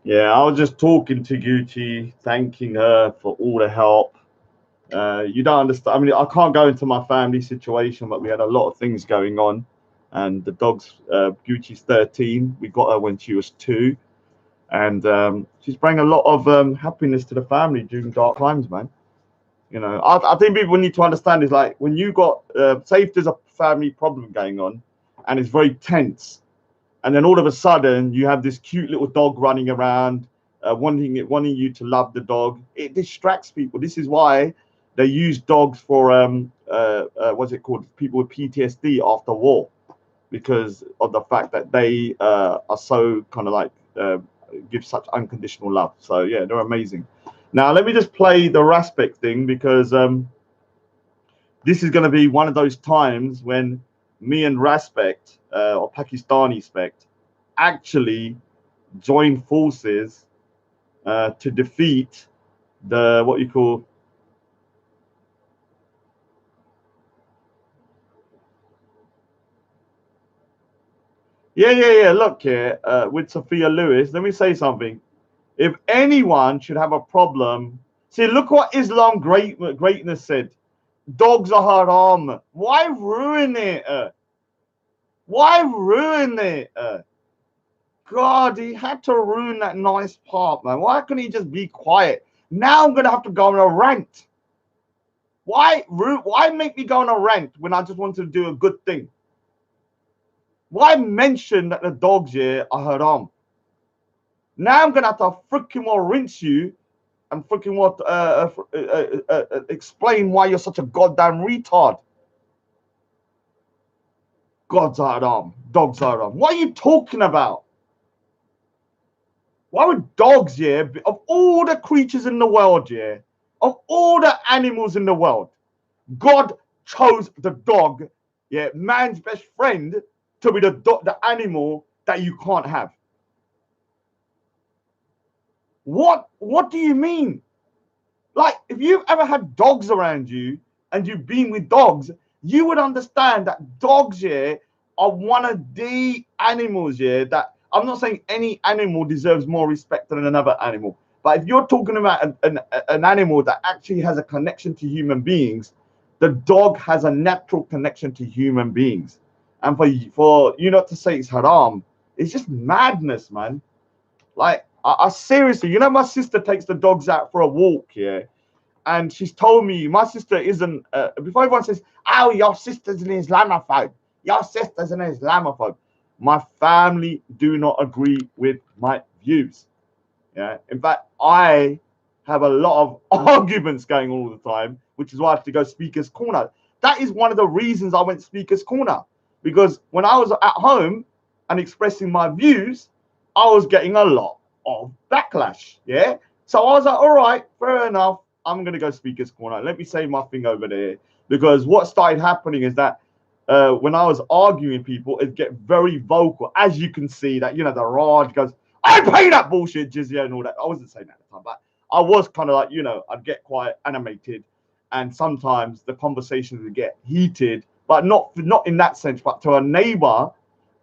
Yeah, I was just talking to Gucci, thanking her for all the help. You don't understand. I mean, I can't go into my family situation, but we had a lot of things going on. And the dog's Gucci's 13. We got her when she was 2. And she's bringing a lot of happiness to the family during dark times, man. I think people need to understand is like when you got, say if there's a family problem going on and it's very tense, and then all of a sudden you have this cute little dog running around, wanting you to love the dog. It distracts people. This is why they use dogs for what's it called? People with PTSD after war, because of the fact that they are so kind of like give such unconditional love. So yeah, they're amazing. Now let me just play the Raspect thing because this is going to be one of those times when me and Raspect or Pakistanispect actually join forces to defeat the what you call. Yeah. Look here, with Sophia Lewis, let me say something. If anyone should have a problem, see, look what Islam greatness said. Dogs are haram. Why ruin it? Why ruin it? God, he had to ruin that nice part, man. Why couldn't he just be quiet? Now I'm gonna have to go on a rant. Why make me go on a rant when I just wanted to do a good thing? Why mention that the dogs here are haram? Now I'm gonna have to freaking well rinse you and freaking what explain why you're such a goddamn retard. God's haram, dogs haram. What are you talking about? Why would dogs, yeah, of all the creatures in the world, yeah, of all the animals in the world, God chose the dog, yeah, man's best friend, to be the animal that you can't have? What do you mean? Like, if you've ever had dogs around you and you've been with dogs, you would understand that dogs, yeah, are one of the animals, yeah, that I'm not saying any animal deserves more respect than another animal. But if you're talking about an animal that actually has a connection to human beings, the dog has a natural connection to human beings. And for you not to say it's haram, it's just madness, man. Like, I seriously, you know, my sister takes the dogs out for a walk, yeah, and she's told me my sister isn't. Before everyone says, "Oh, your sister's an Islamophobe," your sister's an Islamophobe. My family do not agree with my views. Yeah, in fact, I have a lot of arguments going all the time, which is why I have to go Speaker's Corner. That is one of the reasons I went Speaker's Corner, because when I was at home and expressing my views, I was getting a lot of backlash. Yeah, so I was like, all right, fair enough. I'm gonna go Speaker's Corner. Let me say my thing over there, because what started happening is that when I was arguing with people, it get very vocal. As you can see, that you know the Raj goes, I pay that bullshit jizya and all that. I wasn't saying that at the time, but I was kind of like, you know, I'd get quite animated, and sometimes the conversations would get heated, but not in that sense. But to a neighbor,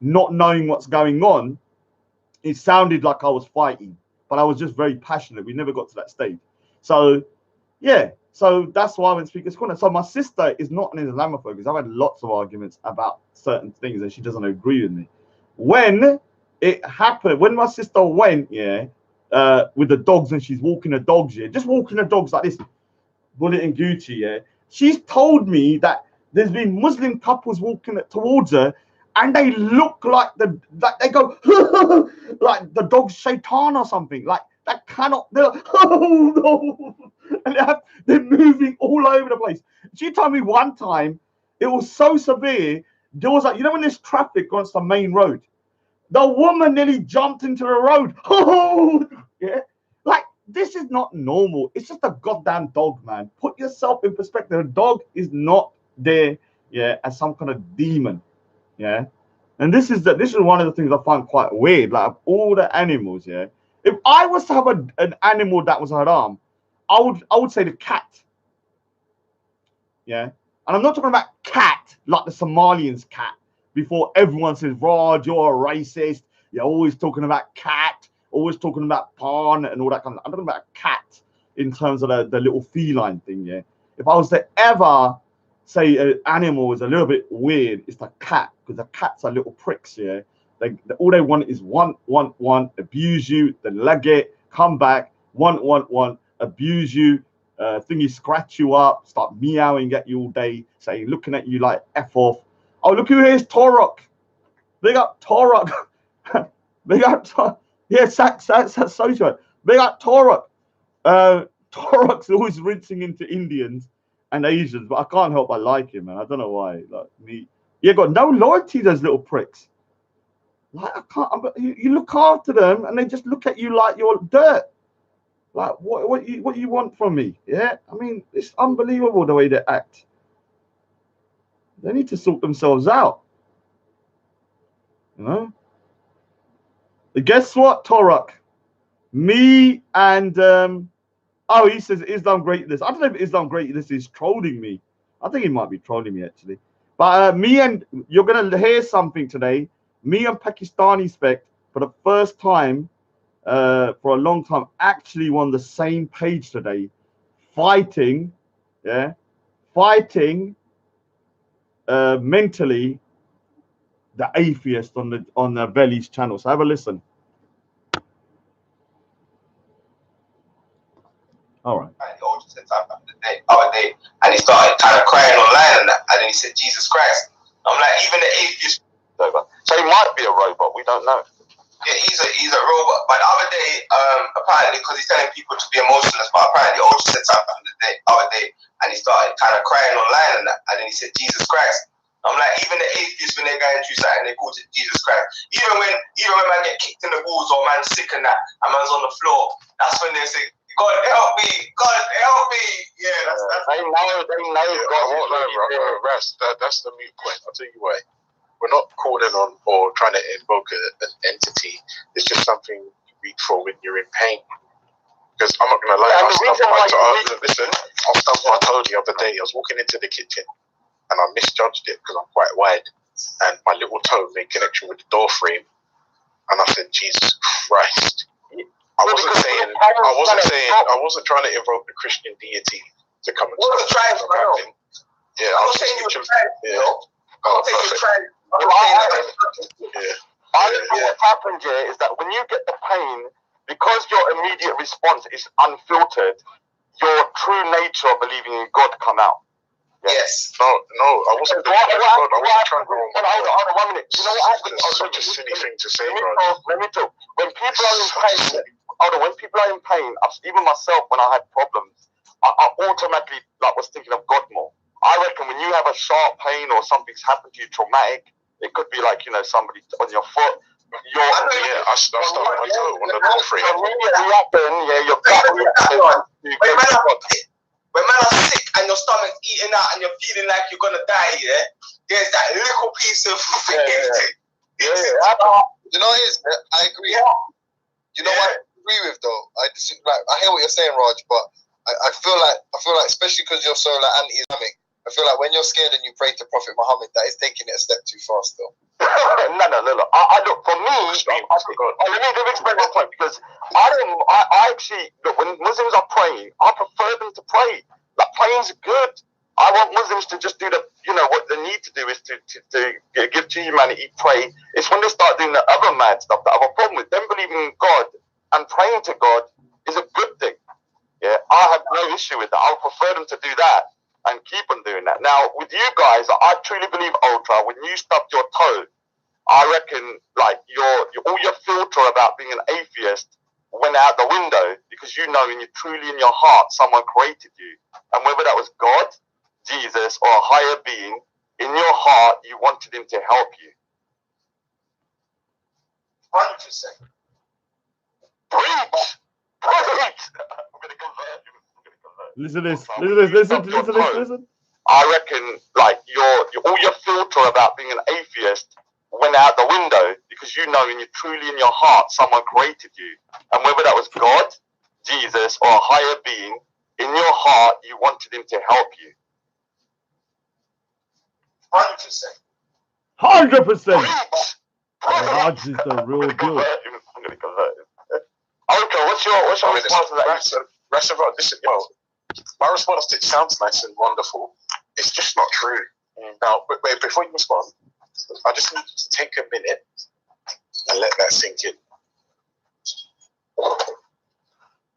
not knowing what's going on, it sounded like I was fighting, but I was just very passionate. We never got to that stage. So yeah, so that's why I went Speaker's Corner. So my sister is not an Islamophobe, because I've had lots of arguments about certain things and she doesn't agree with me. When it happened, when my sister went, yeah, with the dogs, and she's walking the dogs, yeah, just walking the dogs like this, Bullet and Gucci, yeah, she's told me that there's been Muslim couples walking towards her, and they look like they go like the dog's shaitan or something. Like, that cannot. They're like, oh no, and they're moving all over the place. She told me one time it was so severe. There was like, you know, when there's traffic on the main road, the woman nearly jumped into the road. Oh, yeah. Like, this is not normal. It's just a goddamn dog, man. Put yourself in perspective. A dog is not there, yeah, as some kind of demon, yeah. And this is one of the things I find quite weird. Like, of all the animals, yeah, if I was to have an animal that was haram, I would say the cat, yeah. And I'm not talking about cat like the Somalians cat. Before everyone says, Rod, you're a racist. You're always talking about cat, always talking about pawn and all that kind of. I'm talking about a cat in terms of the little feline thing, yeah. If I was to ever say an animal is a little bit weird, it's the cat, because the cats are little pricks, yeah. All they want is want, abuse you, then leg it, come back, want, abuse you, thingy scratch you up, start meowing at you all day, saying, looking at you like F off. Oh, look who here's Torok. They got Torok. They got social. They got Torok. Torok's always rinsing into Indians and Asians, but I can't help but like him, man. I don't know why. Like me, you got no loyalty, those little pricks. Like, I can't. You look after them, and they just look at you like you're dirt. Like, what you want from me? Yeah, I mean, it's unbelievable the way they act. They need to sort themselves out. You know, Guess what, Torok? Me and he says Islam Greatness. I don't know if Islam Greatness is trolling me. I think he might be trolling me actually. But me and you're gonna hear something today. Me and Pakistanispect for the first time for a long time actually on the same page today, fighting mentally the atheist on the Veli's channel. So have a listen. All right.
Other day, and he started kind of crying online and that, and then he said, Jesus Christ. I'm like, even the atheist. So he might be a robot, we don't know. Yeah, he's a robot. But the other day, apparently, because he's telling people to be emotionless, but apparently Old said something the other day, and he started kind of crying online and that, and then he said, Jesus Christ. I'm like, even the atheists, when they're going through something, they call it Jesus Christ. Even when man get kicked in the balls or man's sick and that, and man's on the floor, that's when they say, God help me, God help me. Yeah, that's they know God.
That's the mute point. I'll tell you why. We're not calling on or trying to invoke an entity. It's just something you reach for when you're in pain. Because I'm not gonna lie, listen, I stubbed my toe the other day. I was walking into the kitchen and I misjudged it because I'm quite wide, and my little toe made connection with the door frame, and I said, Jesus Christ. I wasn't trying to invoke the Christian deity to come and
trying.
Yeah, I was saying you were trying. Yeah. I
think what's happened here is that when you get the pain, because your immediate response is unfiltered, your true nature of believing in God come out. Yes.
No, I wasn't. I wasn't trying to go on.
Hold on 1 minute. You know what happened?
It's such a silly thing to say,
Let me talk. When people are in pain, when people are in pain, even myself, when I had problems, I automatically was thinking of God more. I reckon when you have a sharp pain or something's happened to you traumatic, it could be like, somebody on your foot.
I stubbed my toe on the door frame.
When man are sick and your stomach's eating out and you're feeling like you're gonna die, there's that little piece of
You know what it is? I agree. You know what I agree with though? I hear what you're saying, Raj, but I feel like especially because you're so anti-Islamic, I feel like when you're scared and you pray to Prophet Muhammad, that is taking it a step too far still.
No. I look, for me, let me explain my point, because I actually look, when Muslims are praying, I prefer them to pray. Like, praying's good. I want Muslims to just do what they need to do is to give to humanity, pray. It's when they start doing the other mad stuff that I have a problem with. Them believing in God and praying to God is a good thing. Yeah, I have no issue with that. I would prefer them to do that and keep on doing that. Now, with you guys, I truly believe, Ultra, when you stubbed your toe, I reckon all your filter about being an atheist went out the window, because you know truly in your heart someone created you, and whether that was God, Jesus, or a higher being, in your heart you wanted him to help you. 100%. Preach. I'm gonna convert him.
Listen to this. Listen.
I reckon all your filter about being an atheist went out the window, because you know truly in your heart someone created you, and whether that was God, Jesus, or a higher being, in your heart you wanted him to help you. 100%.
100%. Raj is the real deal.
I'm gonna convert him. Okay, what's your response to that?
Listen, my response to it sounds nice and wonderful. It's just not true. Now, but before you respond, I just need you to take a minute and let that sink in.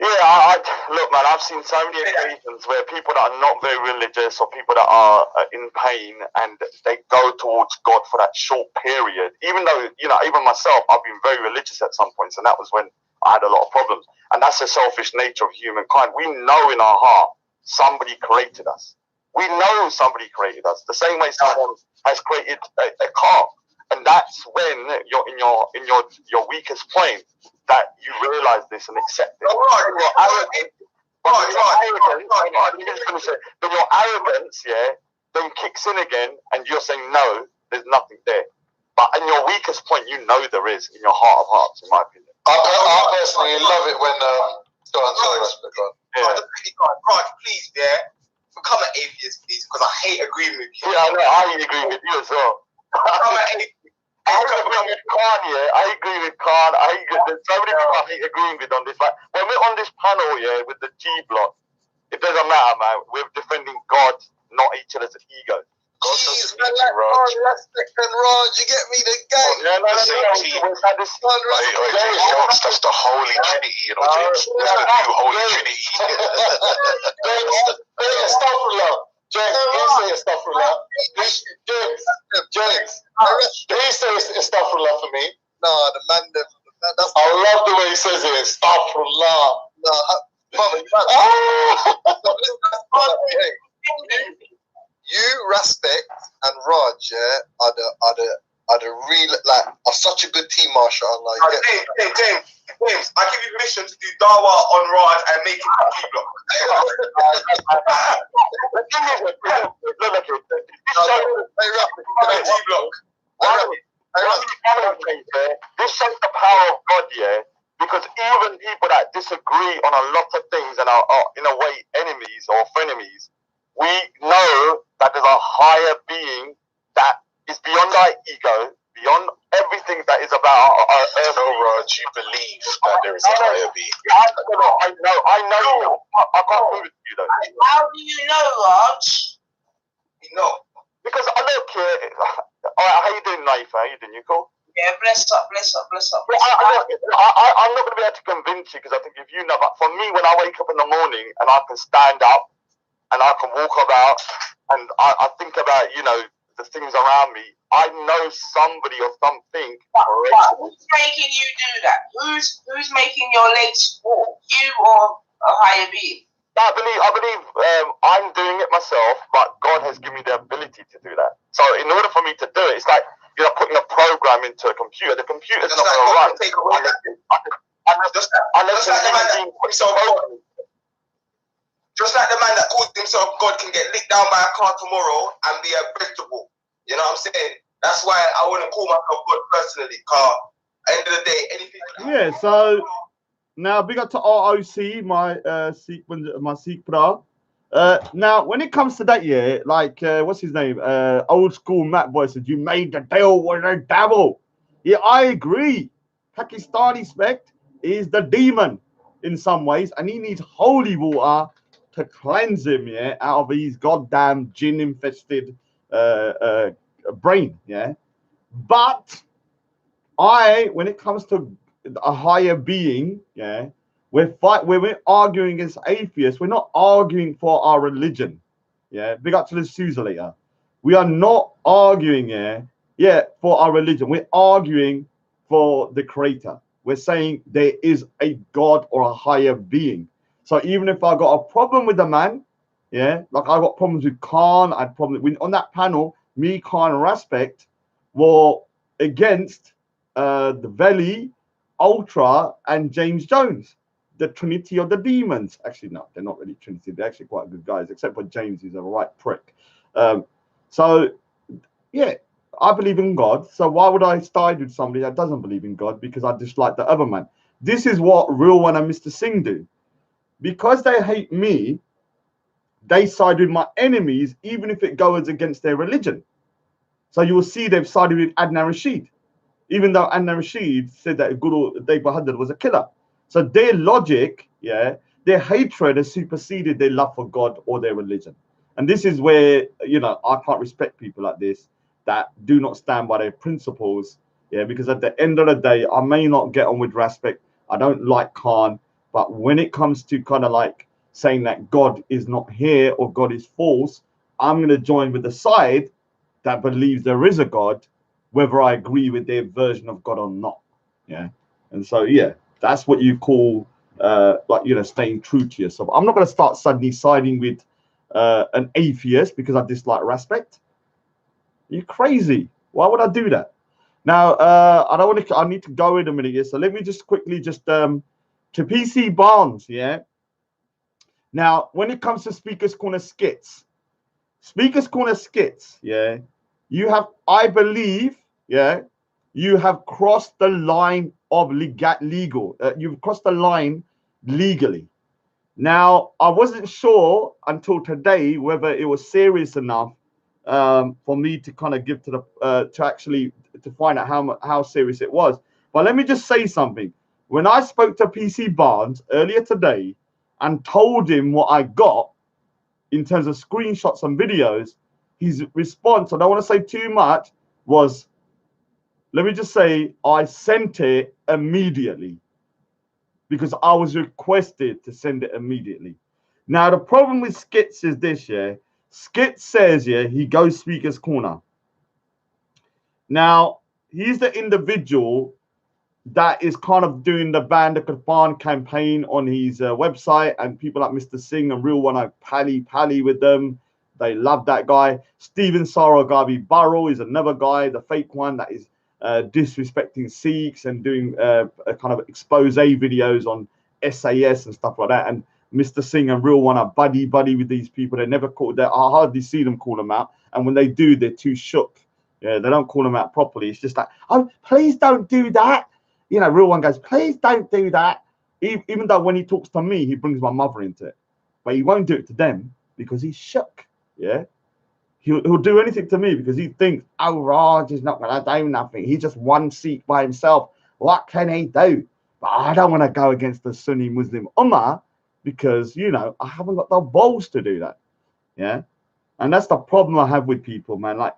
Yeah, look, man, I've seen so many occasions where people that are not very religious, or people that are in pain, and they go towards God for that short period. Even though, even myself, I've been very religious at some points, and that was when I had a lot of problems. And that's the selfish nature of humankind. We know in our heart somebody created us. We know somebody created us. The same way someone has created a car. And that's when you're in your weakest point that you realize this and accept it. Then your arrogance, then kicks in again, and you're saying, no, there's nothing there. But in your weakest point, you know there is in your heart of hearts, in my opinion.
I personally love it when go on, sorry,
Raj, please, become an atheist, please, because I hate agreeing with you.
Yeah, I know. I agree with you as well.
Become an atheist.
I agree with Khan, I agree with Khan. There's so many people I hate agreeing with on this. Like, when we're on this panel, with the G block, it doesn't matter, man. We're defending God, not each other's ego.
Jeez, man, like respect and Raj, you get me, the gang.
Yeah,
James, that's the Holy Trinity, you know, James. That's the new Holy Trinity.
Astaghfirullah. James, please say astaghfirullah. James, please say astaghfirullah for me. No, the man, that's... I love the way he says it, astaghfirullah. No, you, Respect, and Raj, are the real, like, are such a good team, mashallah.
James, I give you permission to do Dawa on Raj and make it a G-block.
This shows the power of God, because even people that disagree on a lot of things and are in a way enemies or frenemies, we know that there's a higher being that is beyond our ego, beyond everything that is about our earth.
So, Raj, you believe that there is a higher being?
Yeah, I know. I can't prove it to you, though.
How do you know, Raj?
You know.
Because I look here. How you doing, Naif? How you doing? You cool?
Yeah, bless up.
I'm not going to be able to convince you because I think if you know, but for me, when I wake up in the morning and I can stand up and I can walk about and I think about, the things around me, I know somebody or something.
But who's making you do that? Who's making your legs walk? You or a higher being?
I believe I'm doing it myself, but God has given me the ability to do that. So in order for me to do it, it's like putting a program into a computer. The computer's not going to run unless the man that himself God.
Just like the man that calls himself God can get licked down by a car tomorrow and be a vegetable. You know what I'm saying? That's why I want to call myself God personally, car. At the end of the day, anything.
Yeah, so now big up to ROC, my Sikh bra. Now, when it comes to that, like, what's his name? Old school Matt boy said, you made the deal with the devil. Yeah, I agree. Pakistanispect is the demon in some ways, and he needs holy water to cleanse him, out of his goddamn jinn-infested brain, But when it comes to a higher being, when we're arguing against atheists, we're not arguing for our religion, Big up to the Susa later. We are not arguing, for our religion. We're arguing for the Creator. We're saying there is a God or a higher being. So even if I got a problem with the man, like I got problems with Khan, I had problems with, on that panel, me, Khan, and Respect were against the Veli, Ultra, and James Jones, the Trinity of the Demons. Actually, no, they're not really Trinity. They're actually quite good guys, except for James, who's a right prick. So, I believe in God. So why would I side with somebody that doesn't believe in God because I dislike the other man? This is what Real One and Mr. Singh do. Because they hate me, they side with my enemies, even if it goes against their religion. So you will see they've sided with Adnan Rashid, even though Adnan Rashid said that Guru Dave Bahadur was a killer. So their logic, their hatred has superseded their love for God or their religion. And this is where, I can't respect people like this that do not stand by their principles, because at the end of the day, I may not get on with Respect. I don't like Khan. But when it comes to kind of like saying that God is not here or God is false, I'm going to join with the side that believes there is a God, whether I agree with their version of God or not. And so, that's what you call, staying true to yourself. I'm not going to start suddenly siding with an atheist because I dislike Respect. You're crazy. Why would I do that? Now, I need to go in a minute here. So let me just quickly to PC Barnes, Now, when it comes to Speaker's Corner Skitz, you have, I believe, yeah, you have crossed the line of legal. You've crossed the line legally. Now, I wasn't sure until today whether it was serious enough for me to kind of give to the to actually to find out how serious it was. But let me just say something. When I spoke to PC Barnes earlier today and told him what I got in terms of screenshots and videos, his response, I don't want to say too much, was, let me just say, I sent it immediately because I was requested to send it immediately. Now, the problem with Skitz is this, yeah. Skitz says, yeah, he goes Speaker's Corner. Now, he's the individual that is kind of doing the Ban the Kafan campaign on his website, and people like Mr. Singh and Real One are pally with them. They love that guy. Stephen Saragabi Burrow is another guy, the fake one that is disrespecting Sikhs and doing a kind of expose videos on SAS and stuff like that. And Mr. Singh and Real One are buddy with these people. They never call that. I hardly see them call them out, and when they do, they're too shook. Yeah, they don't call them out properly. It's just like, oh, please don't do that. You know, Real One goes, please don't do that. Even though when he talks to me, he brings my mother into it, but he won't do it to them because he's shook. Yeah, he'll do anything to me because he thinks, oh, Raj is not going to do nothing. He's just one seat by himself. What can he do? But I don't want to go against the Sunni Muslim Ummah because, you know, I haven't got the balls to do that. Yeah, and that's the problem I have with people, man. Like,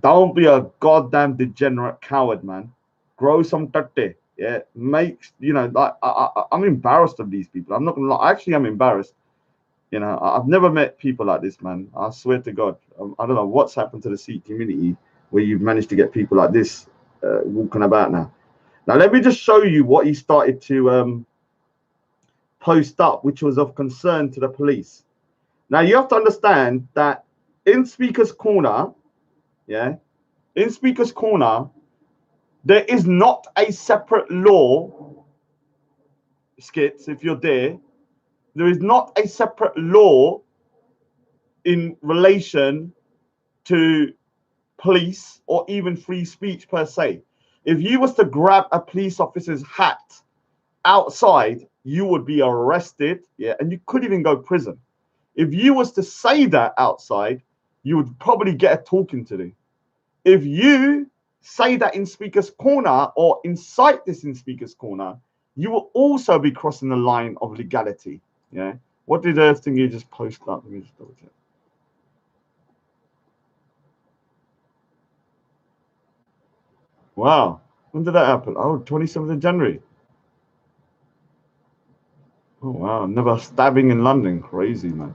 don't be a goddamn degenerate coward, man. Grow some tate. Yeah, makes, you know, like I'm embarrassed of these people. I'm not gonna lie. Actually, I'm embarrassed. You know, I've never met people like this, man. I swear to God. I don't know what's happened to the Sikh community where you've managed to get people like this walking about now. Now, let me just show you what he started to post up, which was of concern to the police. Now, you have to understand that in Speaker's Corner, yeah, in Speaker's Corner, there is not a separate law, Skitz, if you're there is not a separate law in relation to police or even free speech per se. If you was to grab a police officer's hat outside, you would be arrested, yeah, and you could even go prison. If you was to say that outside, you would probably get a talking to do. If you say that in Speaker's Corner or incite this in Speaker's Corner, you will also be crossing the line of legality. Yeah. What did Thingy just post up? Let me just double check. Wow. When did that happen? Oh, 27th of January. Oh, wow. Another stabbing in London. Crazy, man.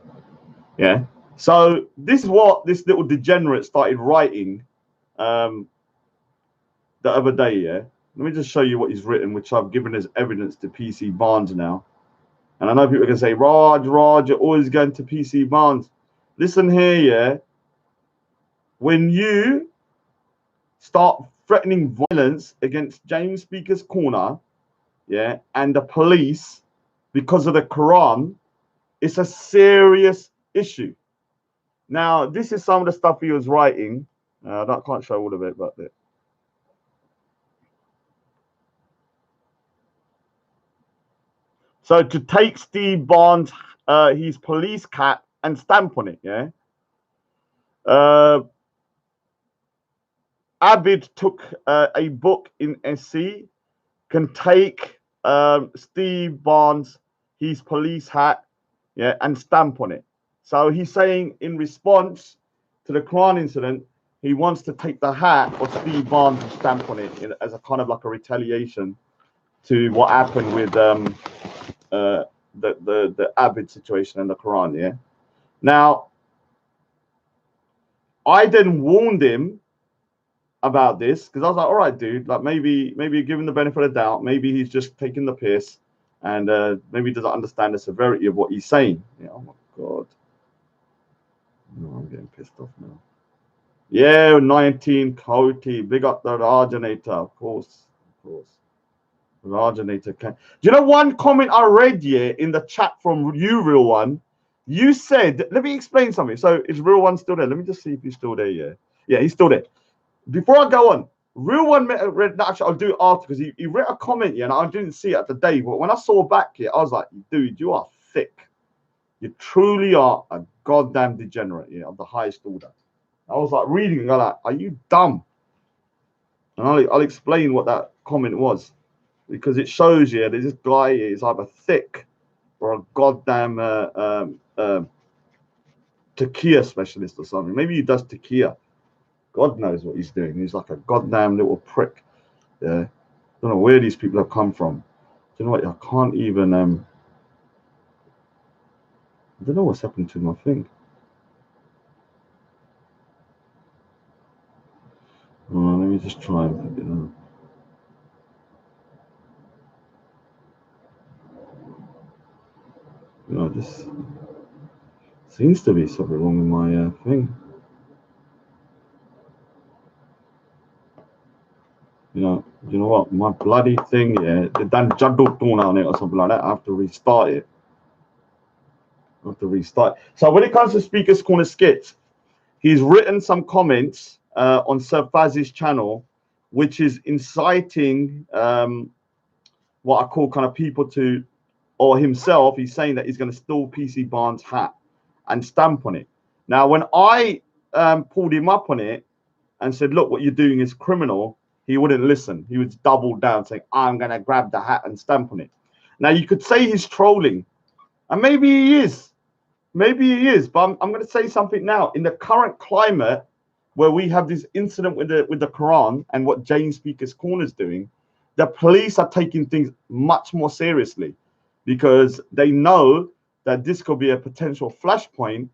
Yeah. So this is what this little degenerate started writing the other day, yeah. Let me just show you what he's written, which I've given as evidence to PC Barnes now. And I know people are going to say, Raj, you're always going to PC Barnes. Listen here, yeah. When you start threatening violence against James Speaker's Corner, yeah, and the police because of the Quran, it's a serious issue. Now, this is some of the stuff he was writing. I can't show all of it, but so to take Steve Barnes, his police cap and stamp on it, yeah. Abid took a book in SC, can take Steve Barnes, his police hat, yeah, and stamp on it. So he's saying in response to the Quran incident, he wants to take the hat of Steve Barnes and stamp on it as a kind of like a retaliation to what happened with the Abid situation and the Quran, yeah. Now, I then warned him about this because I was like, all right, dude, like maybe give him the benefit of the doubt. Maybe he's just taking the piss and maybe he doesn't understand the severity of what he's saying. Yeah, oh my God. No, I'm getting pissed off now. Yeah, 19 Coty. Big up the Rajanator, of course. Rajanator can. Do you know one comment I read here in the chat from you, Real One? You said, let me explain something. So is Real One still there? Let me just see if he's still there. Yeah, he's still there. Before I go on, real one read that. Actually, I'll do it after because he read a comment, yeah, and I didn't see it today. But when I saw back here, I was like, dude, you are thick. You truly are a goddamn degenerate, yeah, of the highest order. I was like reading and I'm like, are you dumb? And I'll explain what that comment was because it shows you that this guy is either thick or a goddamn tequila specialist or something. Maybe he does tequila. God knows what he's doing. He's like a goddamn little prick. Yeah. Don't know where these people have come from. Do you know what? I can't even I don't know what's happened to my thing. Let me just try and pick it up. You know, this seems to be something wrong with my thing. You know what? My bloody thing, yeah, they done jaddo torn on it or something like that. I have to restart it. So when it comes to Speaker's Corner Skitz, he's written some comments on Sir Faz's channel, which is inciting what I call kind of people to, or himself. He's saying that he's going to steal PC Barnes' hat and stamp on it. Now, when I pulled him up on it and said, look, what you're doing is criminal, he wouldn't listen. He would double down saying, I'm going to grab the hat and stamp on it. Now, you could say he's trolling, and maybe he is. Maybe he is, but I'm going to say something now. In the current climate, where we have this incident with the Quran and what James Speaker's Corner is doing, the police are taking things much more seriously because they know that this could be a potential flashpoint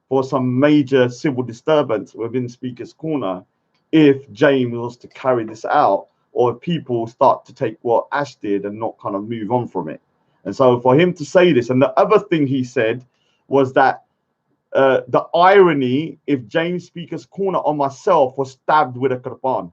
for some major civil disturbance within Speaker's Corner if James was to carry this out, or if people start to take what Ash did and not kind of move on from it. And so for him to say this, and the other thing he said was that the irony if James Speaker's Corner or myself was stabbed with a Qurban.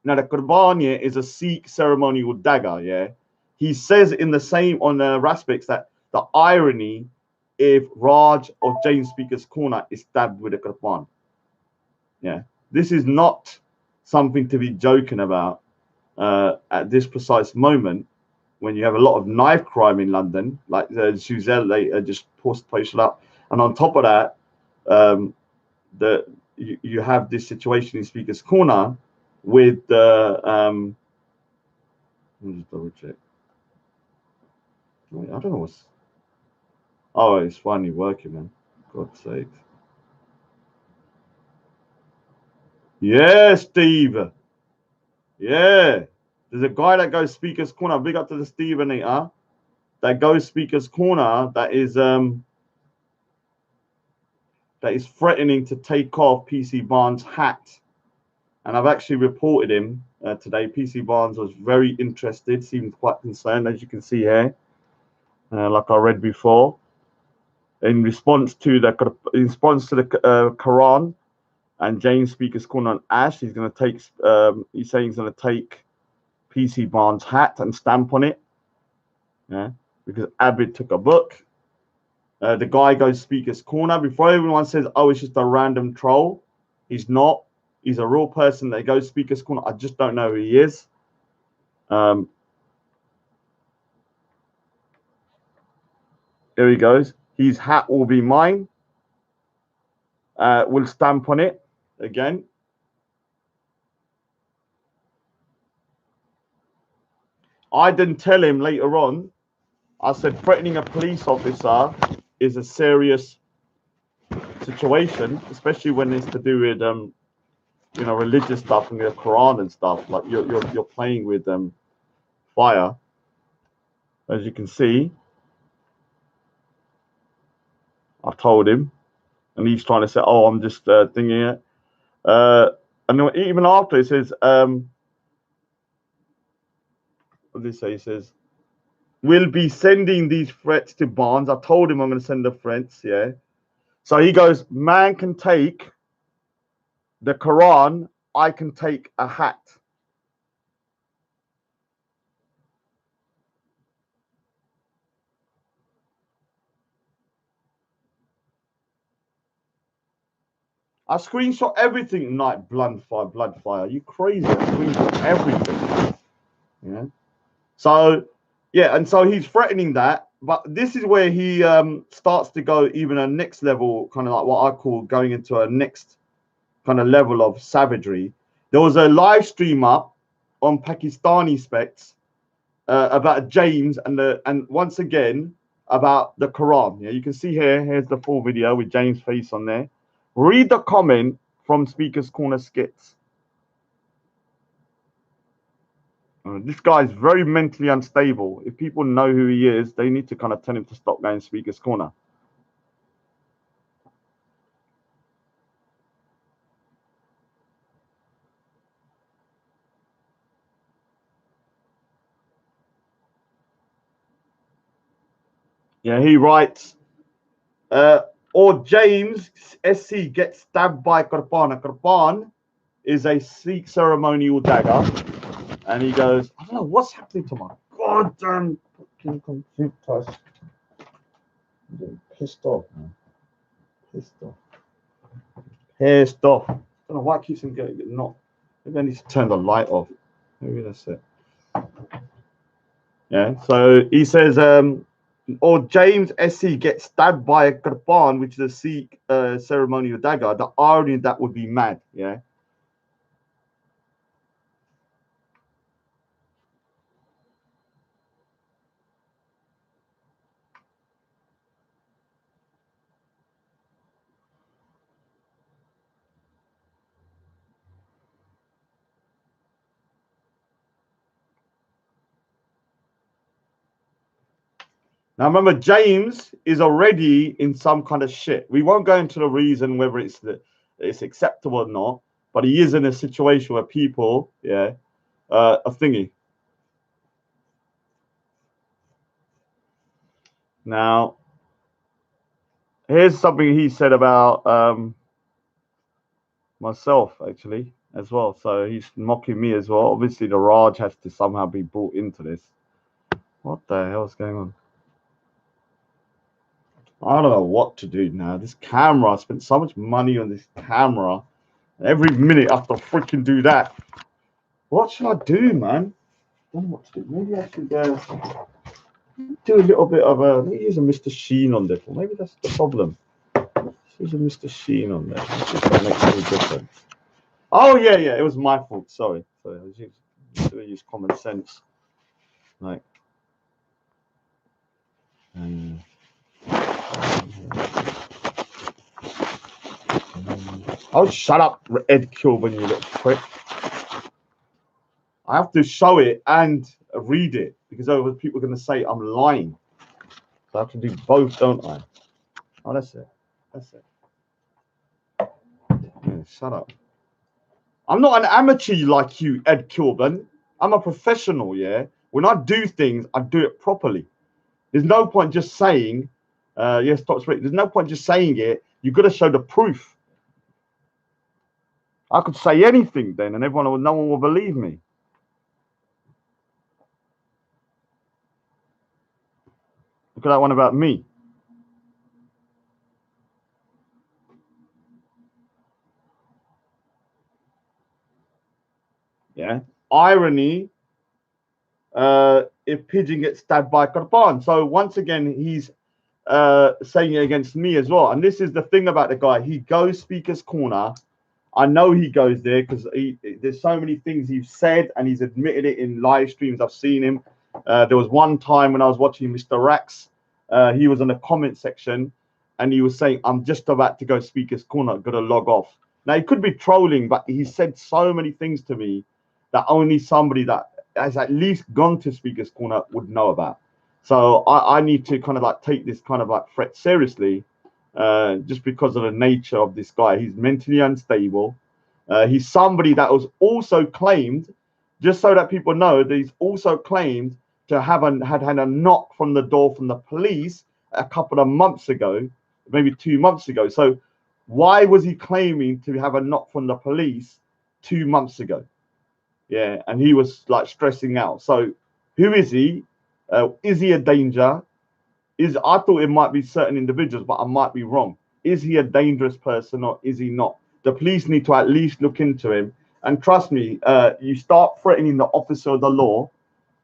Now, the Qurban, yeah, is a Sikh ceremonial dagger, yeah. He says in the same on Raspix that the irony if Raj or James Speaker's Corner is stabbed with a Qurban. Yeah, this is not something to be joking about at this precise moment when you have a lot of knife crime in London, like Sggsg just posted up. And on top of that, you have this situation in Speaker's Corner with the let me just double check. Wait, I don't know what's. Oh, it's finally working, man. God's sake. Yeah, Steve. Yeah. There's a guy that goes Speaker's Corner. Big up to the Stevenator. That goes Speaker's Corner. That is threatening to take off PC Barnes' hat. And I've actually reported him today. PC Barnes was very interested, seemed quite concerned, as you can see here, like I read before. In response to the Quran and James Speaker's Corner on Ash, he's going to take. He's saying he's going to take PC Barnes' hat and stamp on it. Yeah, because Abid took a book. The guy goes Speaker's Corner. Before everyone says, "Oh, it's just a random troll," he's not. He's a real person that goes Speaker's Corner. I just don't know who he is. Here he goes. His hat will be mine. We'll stamp on it again. I didn't tell him later on. I said threatening a police officer is a serious situation, especially when it's to do with religious stuff and the Quran and stuff. Like you're playing with fire, as you can see. I told him, and he's trying to say, "Oh, I'm just thinking it." And even after he says, "What did he say?" He says, "We'll be sending these threats to Barnes." I told him I'm going to send the threats. Yeah. So he goes, "Man can take the Quran. I can take a hat." I screenshot everything tonight. Blood fire. You crazy? I screenshot everything. Yeah. So, yeah, and so he's threatening that. But this is where he starts to go even a next level, kind of like what I call going into a next kind of level of savagery. There was a live stream up on Pakistanispect about James and once again about the Quran. Yeah, you can see here's the full video with James' face on there. Read the comment from Speaker's Corner Skitz. This guy is very mentally unstable. If people know who he is, they need to kind of tell him to stop going Speaker's Corner. Yeah, he writes, or James SC gets stabbed by Kirpan. A Kirpan is a Sikh ceremonial dagger. And he goes, I don't know what's happening to my goddamn fucking computer. I'm getting pissed off, man. Pissed off. I don't know why it keeps on getting knocked. Maybe I need to turn the light off. Maybe that's it. Yeah, so he says, or James SC gets stabbed by a Kirpan, which is a Sikh ceremonial dagger. The irony of that would be mad, yeah. Now remember, James is already in some kind of shit. We won't go into the reason whether it's acceptable or not, but he is in a situation where people, yeah, are thingy. Now, here's something he said about myself actually as well. So he's mocking me as well. Obviously, the Raj has to somehow be brought into this. What the hell's going on? I don't know what to do now. This camera, I spent so much money on this camera. Every minute I have to freaking do that. What should I do, man? I don't know what to do. Maybe I should do a little bit of a. Maybe use a Mr. Sheen on this. Or maybe that's the problem. Let's use a Mr. Sheen on there. That makes any difference. Oh yeah, it was my fault. Sorry. I was going to use common sense. Like. Oh, shut up, Ed Kilburn, you little prick. I have to show it and read it because otherwise people are going to say I'm lying. So I have to do both, don't I? Oh, that's it. Yeah, shut up. I'm not an amateur like you, Ed Kilburn. I'm a professional, yeah? When I do things, I do it properly. There's no point just saying, yes, stop speaking. There's no point just saying it. You've got to show the proof. I could say anything then and no one will believe me. Look at that one about me. Yeah. Irony, if Pigeon gets stabbed by Kirpan. So once again, he's saying it against me as well. And this is the thing about the guy. He goes Speaker's Corner. I know he goes there because there's so many things he's said and he's admitted it in live streams. I've seen him. There was one time when I was watching Mr. Rax. He was in the comment section and he was saying, I'm just about to go Speaker's Corner, got to log off. Now, he could be trolling, but he said so many things to me that only somebody that has at least gone to Speaker's Corner would know about. So I need to kind of like take this kind of like threat seriously. Just because of the nature of this guy. He's mentally unstable. He's somebody that was also claimed, just so that people know, that he's also claimed to have had a knock from the door from the police a couple of months ago, maybe 2 months ago. So why was he claiming to have a knock from the police 2 months ago? Yeah, and he was like stressing out. So who is he? Is he a danger? I thought it might be certain individuals, but I might be wrong. Is he a dangerous person or is he not? the police need to at least look into him. And trust me, you start threatening the officer of the law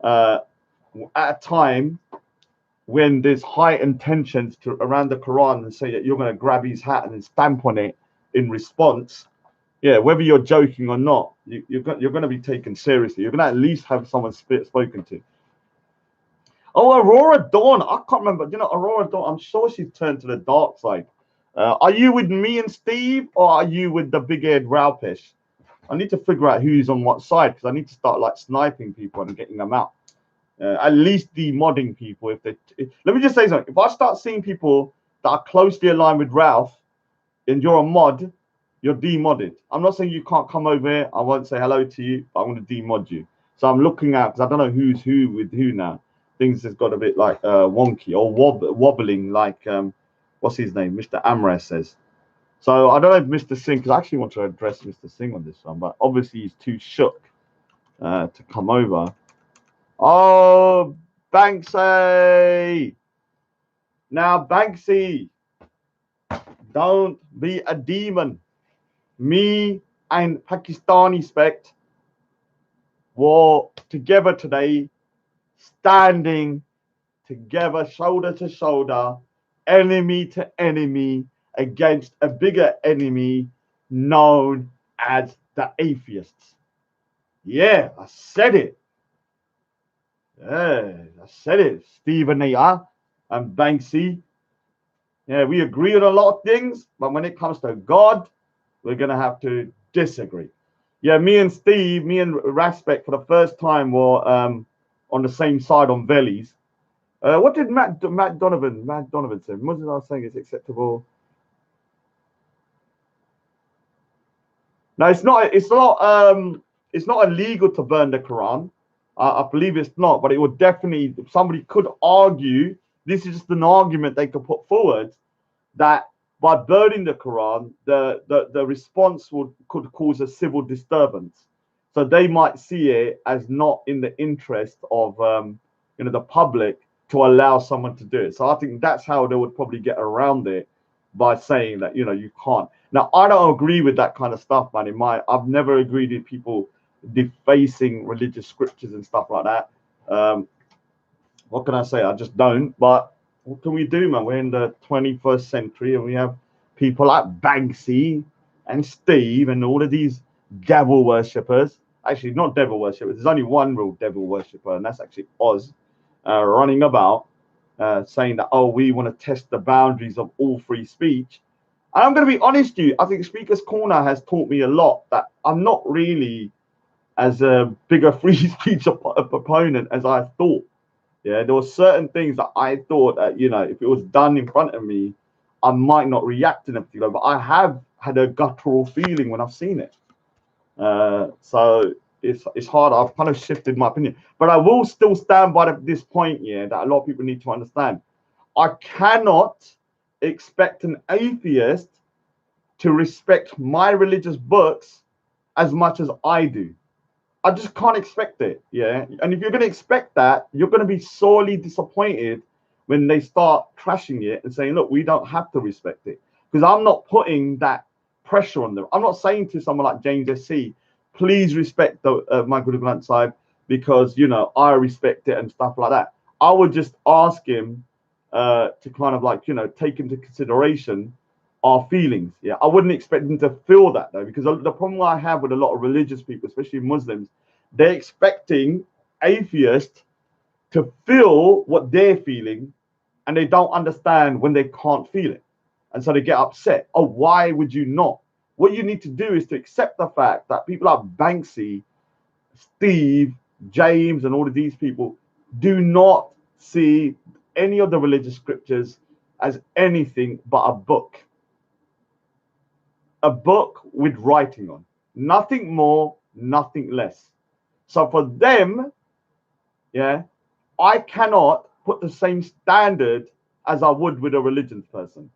at a time when there's high intentions to around the Quran and say that you're going to grab his hat and then stamp on it in response. Yeah, whether you're joking or not, you're going to be taken seriously. You're going to at least have someone spoken to. Oh, Aurora Dawn. I can't remember. You know, Aurora Dawn, I'm sure she's turned to the dark side. Are you with me and Steve, or are you with the big-haired Raupish? I need to figure out who's on what side, because I need to start like sniping people and getting them out. At least demodding people. Let me just say something. If I start seeing people that are closely aligned with Ralph, and you're a mod, you're demodded. I'm not saying you can't come over here. I won't say hello to you, but I'm going to demod you. So I'm looking out, because I don't know who's who with who now. Things has got a bit like wonky or wobbling, like what's his name, Mr. Amras says. So I don't know if Mr. Singh, because I actually want to address Mr. Singh on this one, but obviously he's too shook to come over. Oh, Banksy! Now, Banksy, don't be a demon. Me and Pakistanispect were together today, standing together, shoulder to shoulder, enemy to enemy, against a bigger enemy known as the atheists. Yeah, I said it. Yeah, I said it. Stephen A. and Banksy. Yeah, we agree on a lot of things, but when it comes to God, we're going to have to disagree. Yeah, me and Raspect for the first time were on the same side on Vellies. What did Matt Donovan say? What did I saying is acceptable? No, it's not illegal to burn the Quran. I believe it's not, but it would definitely, somebody could argue, this is just an argument they could put forward, that by burning the Quran, the response could cause a civil disturbance. So they might see it as not in the interest of the public to allow someone to do it. So I think that's how they would probably get around it, by saying that you can't. Now I don't agree with that kind of stuff, man. I've never agreed with people defacing religious scriptures and stuff like that. What can I say? I just don't. But what can we do, man? We're in the 21st century, and we have people like Banksy and Steve and all of these devil worshippers. Actually, not devil worshippers. There's only one real devil worshipper, and that's actually Oz, running about saying that, oh, we want to test the boundaries of all free speech. And I'm going to be honest with you, I think Speaker's Corner has taught me a lot, that I'm not really as a bigger free speech proponent as I thought. Yeah, there were certain things that I thought that, if it was done in front of me, I might not react in a particular, but I have had a guttural feeling when I've seen it. So it's hard. I've kind of shifted my opinion, but I will still stand by this point, that a lot of people need to understand. I cannot expect an atheist to respect my religious books as much as I do. I just can't expect it, And if you're going to expect that, you're going to be sorely disappointed when they start trashing it and saying, look, we don't have to respect it. Because I'm not putting that pressure on them. I'm not saying to someone like James SC, please respect the my good Grant side, because, I respect it and stuff like that. I would just ask him to kind of like, take into consideration our feelings. I wouldn't expect them to feel that, though, because the problem I have with a lot of religious people, especially Muslims, they're expecting atheists to feel what they're feeling, and they don't understand when they can't feel it, and so they get upset. Oh, why would you not? What you need to do is to accept the fact that people like Banksy, Steve, James, and all of these people do not see any of the religious scriptures as anything but a book. A book with writing on, nothing more, nothing less. So for them, I cannot put the same standard as I would with a religious person.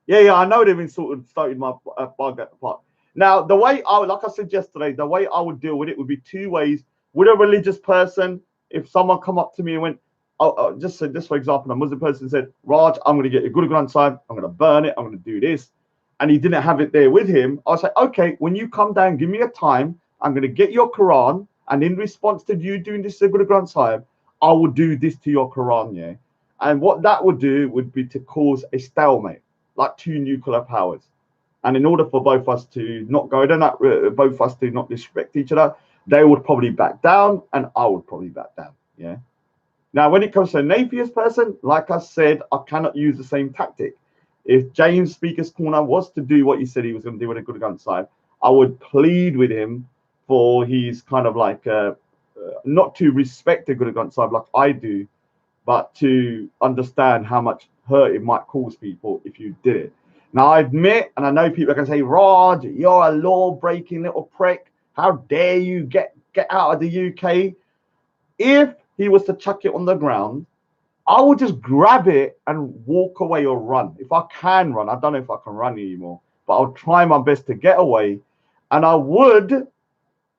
I know they've started my bug at the part. Now, the way like I said yesterday, the way I would deal with it would be two ways. With a religious person, if someone come up to me and went, just said this, for example, a Muslim person said, Raj, I'm going to get your good side, I'm going to burn it, I'm going to do this. and he didn't have it there with him, I was like, okay, when you come down, give me a time. I'm going to get your Quran, and in response to you doing this to Guru Granth Sahib, I will do this to your Quran, yeah. And what that would do would be to cause a stalemate, like two nuclear powers. And in order for both us to not go down that, both us to not disrespect each other, they would probably back down, and I would probably back down, yeah. Now, when it comes to an atheist person, like I said, I cannot use the same tactic. If James Speaker's Corner was to do what he said he was going to do with a Guru Granth Sahib, I would plead with him for his kind of like, not to respect the Guru Granth Sahib like I do, but to understand how much hurt it might cause people if you did it. Now, I admit, and I know people are going to say, Raj, you're a law-breaking little prick. How dare you get out of the UK? If he was to chuck it on the ground, I would just grab it and walk away or run. If I can run, I don't know if I can run anymore, but I'll try my best to get away. And I would,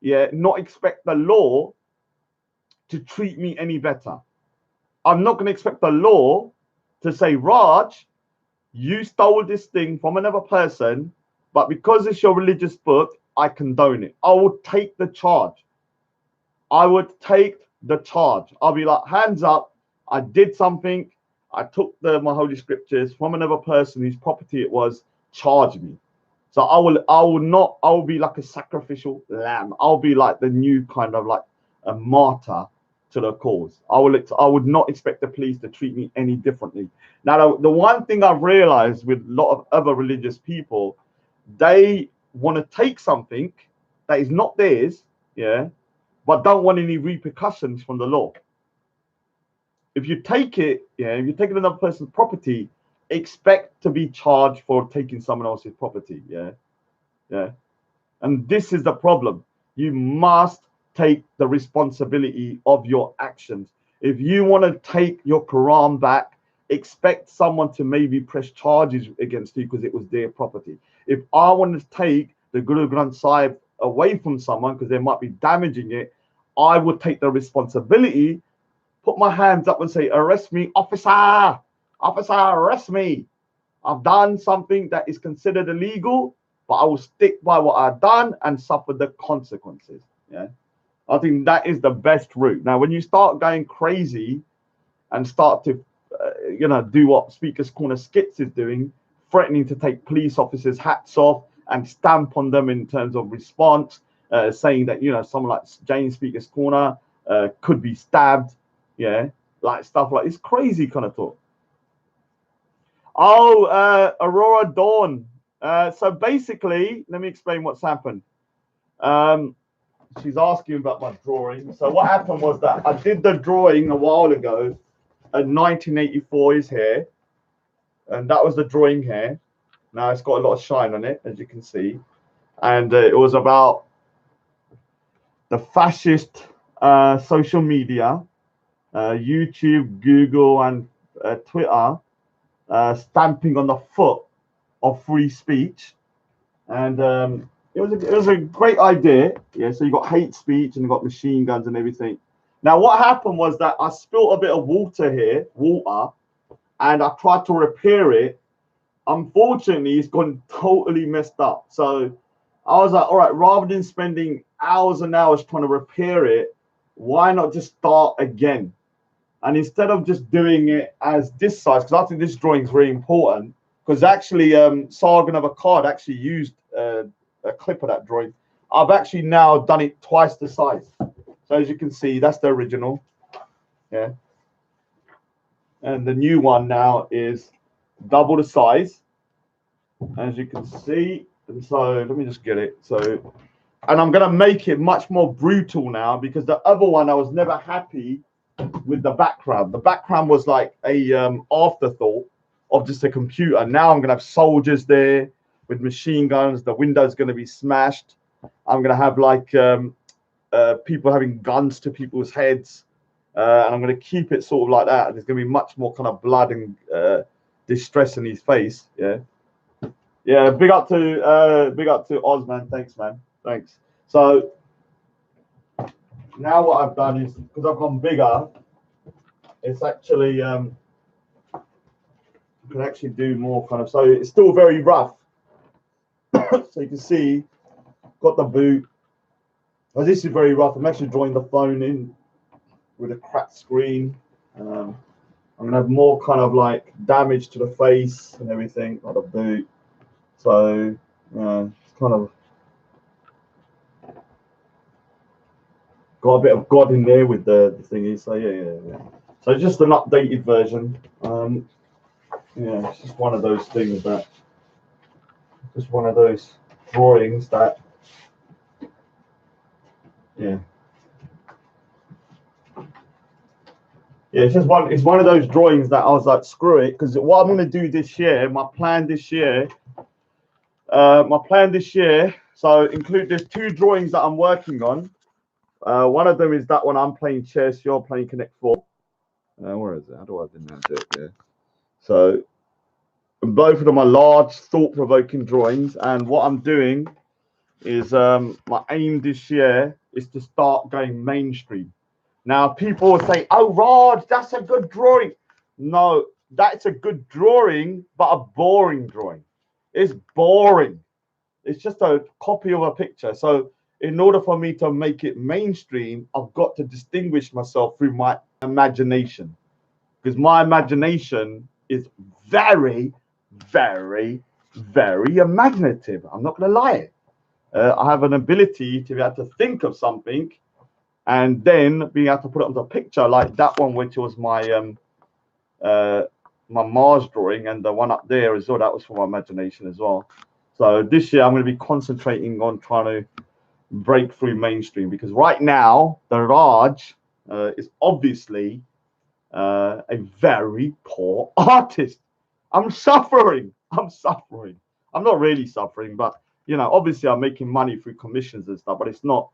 yeah, not expect the law to treat me any better. I'm not going to expect the law to say, Raj, you stole this thing from another person, but because it's your religious book, I condone it. I would take the charge. I would take the charge. I'll be like, hands up, I did something. I took my holy scriptures from another person whose property it was, charge me. So I will be like a sacrificial lamb. I'll be like the new kind of like a martyr to the cause. I would not expect the police to treat me any differently. Now, the one thing I've realized with a lot of other religious people, they want to take something that is not theirs, yeah, but don't want any repercussions from the law. If you take it, yeah, if you're taking another person's property, expect to be charged for taking someone else's property, yeah, yeah. And this is the problem. You must take the responsibility of your actions. If you want to take your Quran back, expect someone to maybe press charges against you because it was their property. If I want to take the Guru Granth Sahib away from someone because they might be damaging it, I would take the responsibility, put my hands up and say, arrest me, officer, arrest me. I've done something that is considered illegal, but I will stick by what I've done and suffer the consequences. Yeah, I think that is the best route. Now, when you start going crazy and start to, do what Speaker's Corner Skitz is doing, threatening to take police officers' hats off and stamp on them in terms of response, saying that, someone like James Speaker's Corner could be stabbed, yeah, like stuff like this crazy kind of talk. Oh, Aurora Dawn. So basically, let me explain what's happened. She's asking about my drawing. So what happened was that I did the drawing a while ago, at 1984 is here, and that was the drawing here. Now it's got a lot of shine on it, as you can see, and it was about the fascist social media, YouTube, Google, and Twitter stamping on the foot of free speech, and it was a great idea. Yeah, so you got hate speech and you got machine guns and everything. Now what happened was that I spilled a bit of water, and I tried to repair it. Unfortunately, it's gone totally messed up. So I was like, all right, rather than spending hours and hours trying to repair it, why not just start again? And instead of just doing it as this size, because I think this drawing is very important, because actually Sargon of Akkad actually used a clip of that drawing. I've actually now done it twice the size. So as you can see, that's the original. Yeah. And the new one now is double the size, as you can see. And so let me just get it. So, and I'm going to make it much more brutal now, because the other one I was never happy with the background. The background was like a afterthought of just a computer. Now I'm going to have soldiers there with machine guns. The window's going to be smashed. I'm going to have like people having guns to people's heads. And I'm going to keep it sort of like that. There's going to be much more kind of blood and distress in his face. Yeah. Yeah. Big up to Oz, man. Thanks, man. Thanks. So now what I've done is, because I've gone bigger, it's actually you can actually do more kind of, so it's still very rough, So you can see, got the boot. Oh, this is very rough. I'm actually drawing the phone in with a cracked screen. I'm gonna have more kind of like damage to the face and everything, like the boot. So it's kind of got a bit of God in there with the thingy. So yeah. So just an updated version. Yeah, it's just one of those things that, just one of those drawings that, yeah. Yeah, it's just one. It's one of those drawings that I was like, screw it, because what I'm gonna do this year, my plan this year. So include, there's 2 drawings that I'm working on. One of them is that one I'm playing chess, you're playing Connect 4. Where is it? How do I do it? Yeah. So both of them are large, thought-provoking drawings, and what I'm doing is my aim this year is to start going mainstream. Now, people will say, "Oh, Raj, that's a good drawing." No, that's a good drawing, but a boring drawing. It's boring. It's just a copy of a picture. So in order for me to make it mainstream, I've got to distinguish myself through my imagination, because my imagination is very, very, very imaginative. I'm not going to lie. I have an ability to be able to think of something and then being able to put it onto a picture, like that one, which was my my Mars drawing, and the one up there as well, that was from my imagination as well. So this year I'm going to be concentrating on trying to break through mainstream, because right now the Raj is obviously a very poor artist. I'm suffering. I'm not really suffering, but you know, obviously I'm making money through commissions and stuff, but it's not,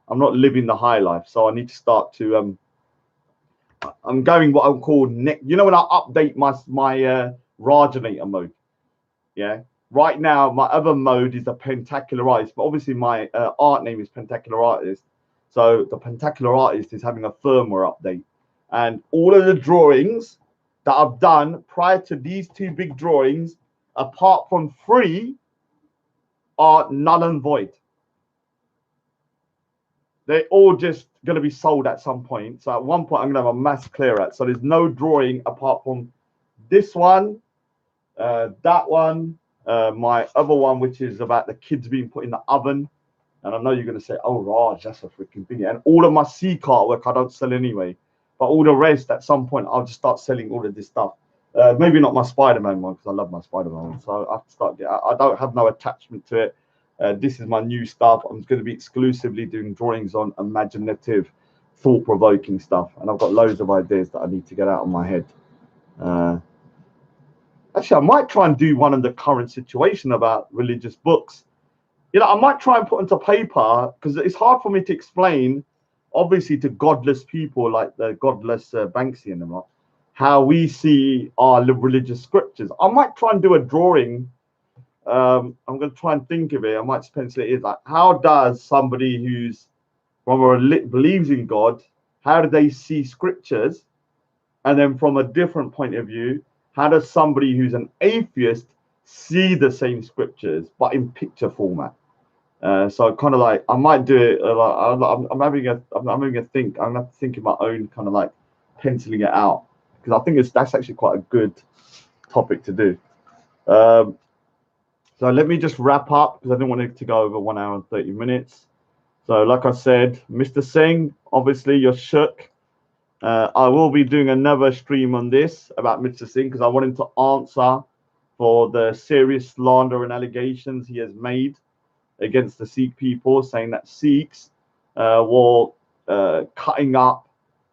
I'm not living the high life. So I need to start to I'm going what I'm called you know, when I update my Rajanator mode. Yeah. Right now my other mode is the Pentacular Artist, but obviously my art name is Pentacular Artist. So the Pentacular Artist is having a firmware update, and all of the drawings that I've done prior to these 2 big drawings, apart from 3, are null and void. They're all just going to be sold at some point. So at one point, I'm going to have a mass clear out. So there's no drawing apart from this one, that one, my other one, which is about the kids being put in the oven. And I know you're going to say, "Oh, Raj, that's a freaking thing." And all of my Sikh artwork I don't sell anyway. But all the rest, at some point, I'll just start selling all of this stuff. Maybe not my Spider-Man one, because I love my Spider-Man one. So I have to start. I don't have no attachment to it. This is my new stuff. I'm going to be exclusively doing drawings on imaginative, thought-provoking stuff. And I've got loads of ideas that I need to get out of my head. Actually, I might try and do one in the current situation about religious books. You know, I might try and put into paper, because it's hard for me to explain, obviously, to godless people like the godless Banksy and them, how we see our religious scriptures. I might try and do a drawing. I'm going to try and think of it. I might pencil it in. Like, how does somebody who's believes in God, how do they see scriptures? And then from a different point of view, how does somebody who's an atheist see the same scriptures but in picture format? So kind of like, I might do it. I'm having a think. I'm going to think of my own kind of like penciling it out, because I think that's actually quite a good topic to do. So let me just wrap up, because I didn't want it to go over 1 hour and 30 minutes. So like I said, Mr. Singh, obviously you're shook. I will be doing another stream on this about Mr. Singh, because I want him to answer for the serious slander and allegations he has made against the Sikh people, saying that Sikhs were cutting up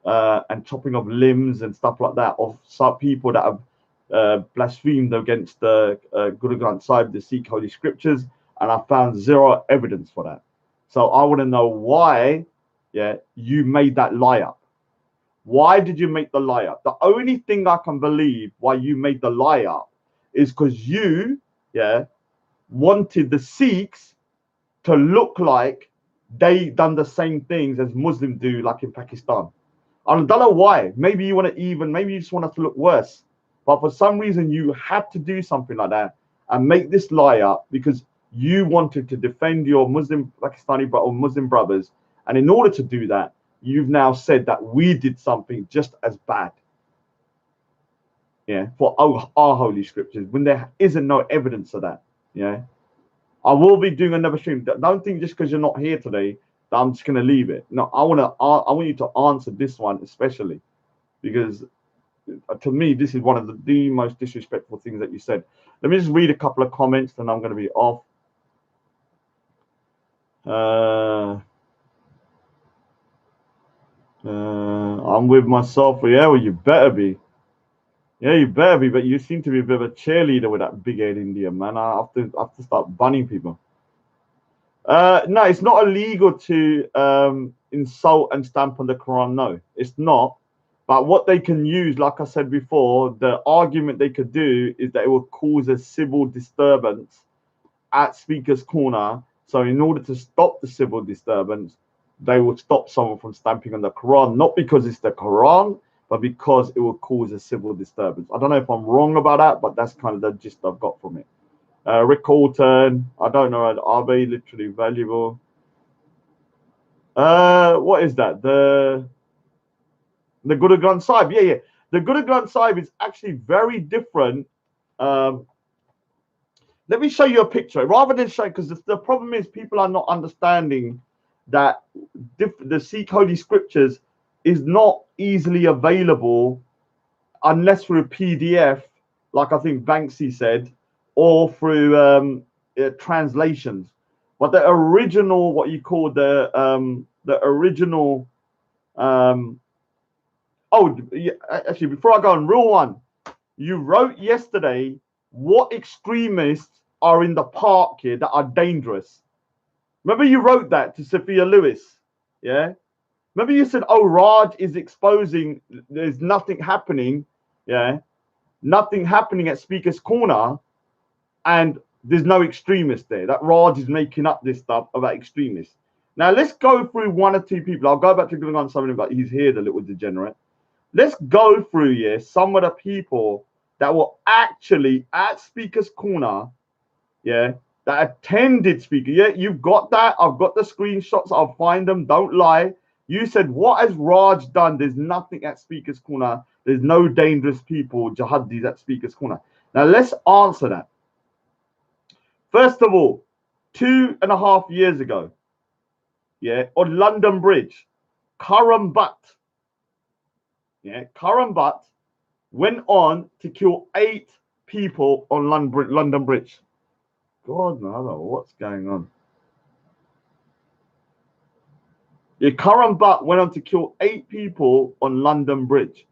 and chopping off limbs and stuff like that of some people that have blasphemed against the Guru Granth Sahib, the Sikh holy scriptures, and I found 0 evidence for that. So I want to know why, you made that lie up. Why did you make the lie up? The only thing I can believe why you made the lie up is because you, wanted the Sikhs to look like they done the same things as Muslims do, like in Pakistan. I don't know why. Maybe you want to maybe you just want us to look worse. But for some reason, you had to do something like that and make this lie up, because you wanted to defend your Muslim Pakistani or Muslim brothers, and in order to do that, you've now said that we did something just as bad. Yeah, for our holy scriptures, when there isn't no evidence of that. Yeah, I will be doing another stream. Don't think just because you're not here today that I'm just gonna leave it. No, I want you to answer this one especially, because to me this is one of the most disrespectful things that you said. Let me just read a couple of comments, then I'm gonna be off. I'm with myself. Yeah, well, you better be. Yeah, you better be. But you seem to be a bit of a cheerleader with that big head Indian, man. I have to start banning people. No, it's not illegal to insult and stamp on the Quran. No, it's not. But what they can use, like I said before, the argument they could do is that it will cause a civil disturbance at Speaker's Corner. So in order to stop the civil disturbance, they will stop someone from stamping on the Quran, not because it's the Quran, but because it will cause a civil disturbance. I don't know if I'm wrong about that, but that's kind of the gist I've got from it. Rick Colton, I don't know, are they literally valuable? What is that? The Guru Granth Sahib. Yeah. The Guru Granth Sahib is actually very different. Let me show you a picture rather than show, because the problem is people are not understanding that the Sikh Holy Scriptures is not easily available unless through a PDF, like I think Banksy said, or through translations. But the original, what you call the original, actually, before I go on, real one, you wrote yesterday what extremists are in the park here that are dangerous. Remember you wrote that to Sophia Lewis, yeah? Remember you said, oh, Raj is exposing, there's nothing happening, yeah? Nothing happening at Speaker's Corner, and there's no extremists there. That Raj is making up this stuff about extremists. Now, let's go through one or two people. I'll go back to going on something about he's here, the little degenerate. Let's go through, some of the people that were actually at Speaker's Corner, that attended Speaker. Yeah, you've got that. I've got the screenshots. I'll find them. Don't lie. You said, what has Raj done? There's nothing at Speaker's Corner. There's no dangerous people, jihadis at Speaker's Corner. Now, let's answer that. First of all, 2.5 years ago, on London Bridge, Karam Butt, Karam Butt went on to kill 8 people on London Bridge. God, no, I don't know what's going on. Karam Butt went on to kill 8 people on London Bridge.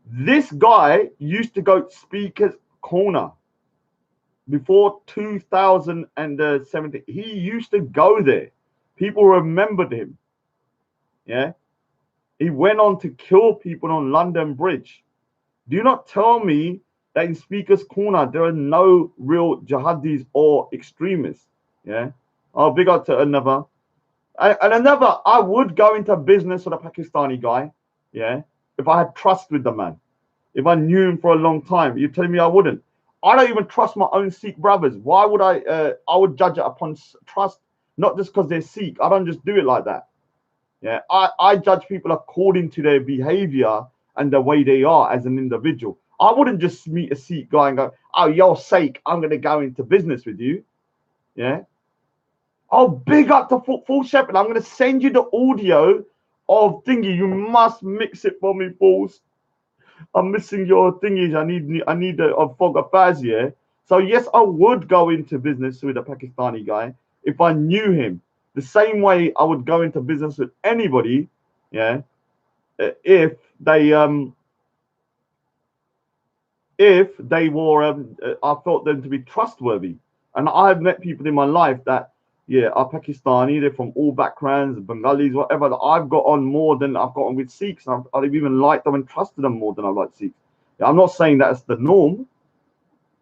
This guy used to go to Speaker's Corner before 2017. He used to go there. People remembered him. He went on to kill people on London Bridge. Do not tell me that in Speaker's Corner there are no real jihadis or extremists. I'll big up to another. And another, I would go into business with a Pakistani guy, if I had trust with the man. If I knew him for a long time. You're telling me I wouldn't? I don't even trust my own Sikh brothers. Why would I would judge it upon trust, not just because they're Sikh. I don't just do it like that. I judge people according to their behavior and the way they are as an individual. I wouldn't just meet a Sikh guy and go, oh, your sake, I'm going to go into business with you. Oh, big up to Full Shepherd. I'm going to send you the audio of thingy. You must mix it for me, Fools. I'm missing your thingies. I need a fog of Faz, So yes, I would go into business with a Pakistani guy if I knew him. The same way I would go into business with anybody, if they were I thought them to be trustworthy. And I've met people in my life that are Pakistani, they're from all backgrounds, Bengalis, whatever, that I've got on more than I've got on with Sikhs. I've even liked them and trusted them more than I like Sikhs. I'm not saying that's the norm,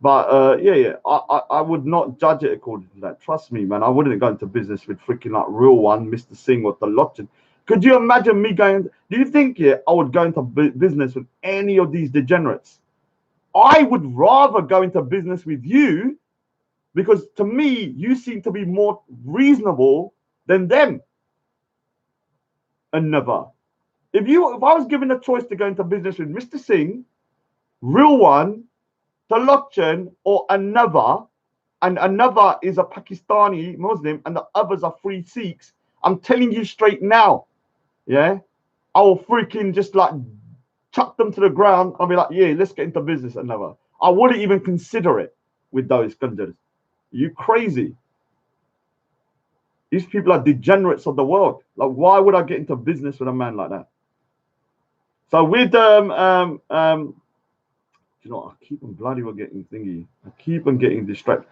but I would not judge it according to that. Trust me, man. I wouldn't go into business with freaking like real one, Mr. Singh or the Lochin. Could you imagine me going? Do you think I would go into business with any of these degenerates? I would rather go into business with you Because to me, you seem to be more reasonable than them. And never. If I was given a choice to go into business with Mr. Singh, Real One, Talochan, or another, and another is a Pakistani Muslim, and the others are 3 Sikhs, I'm telling you straight now, yeah, I will freaking just like chuck them to the ground. I'll be like, yeah, let's get into business. Another. I wouldn't even consider it with those conjurers. You crazy? These people are degenerates of the world. Like, why would I get into business with a man like that? So with you know, I keep on bloody well getting thingy. I keep on getting distracted.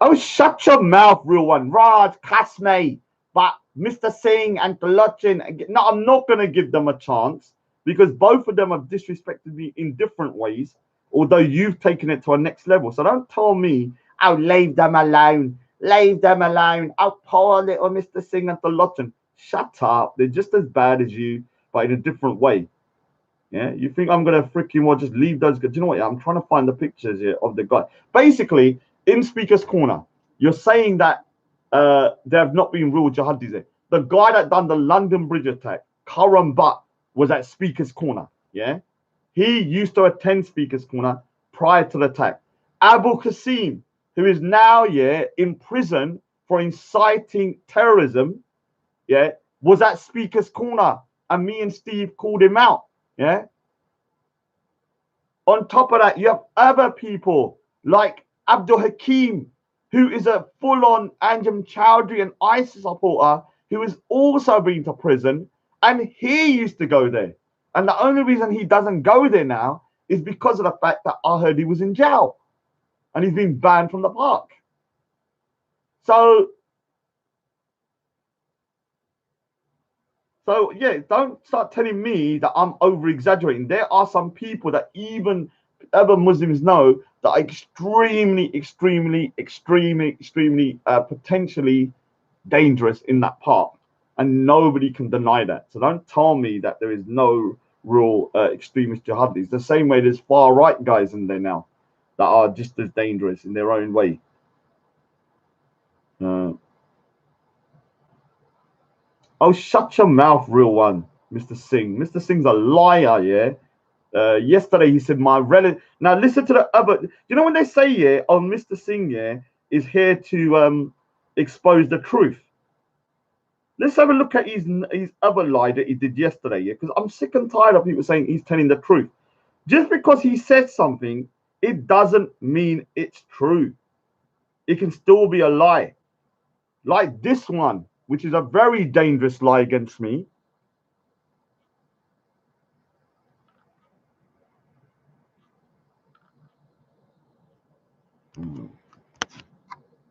Oh, shut your mouth, Real One. Raj, cuss me. But Mr. Singh and Talochan, no, I'm not going to give them a chance because both of them have disrespected me in different ways, although you've taken it to a next level. So don't tell me, oh, leave them alone. Leave them alone. Oh, poor little Mr. Singh and Talochan. Shut up. They're just as bad as you, but in a different way. Yeah, you think I'm gonna freaking well just leave those guys? Do you know what? I'm trying to find the pictures here of the guy. Basically, in Speaker's Corner, you're saying that there have not been real jihadis there. The guy that done the London Bridge attack, Karam Butt, was at Speaker's Corner. Yeah, he used to attend Speaker's Corner prior to the attack. Abu Qasim, who is now in prison for inciting terrorism, was at Speaker's Corner, and me and Steve called him out. Yeah. On top of that, you have other people like Abdul Hakim, who is a full-on Anjem Chowdhury and ISIS supporter, who has also been to prison, and he used to go there. And the only reason he doesn't go there now is because of the fact that I heard he was in jail, and he's been banned from the park. So yeah, don't start telling me that I'm over-exaggerating. There are some people that even other Muslims know that are extremely potentially dangerous in that park, and nobody can deny that. So don't tell me that there is no real extremist jihadis. The same way there's far-right guys in there now that are just as dangerous in their own way. Oh, shut your mouth, Real One, Mr. Singh. Mr. Singh's a liar, yeah? Yesterday he said my relative. Now listen to the other. You know when they say, oh, Mr. Singh, is here to expose the truth. Let's have a look at his other lie that he did yesterday, because I'm sick and tired of people saying he's telling the truth. Just because he said something, it doesn't mean it's true. It can still be a lie. Like this one, which is a very dangerous lie against me.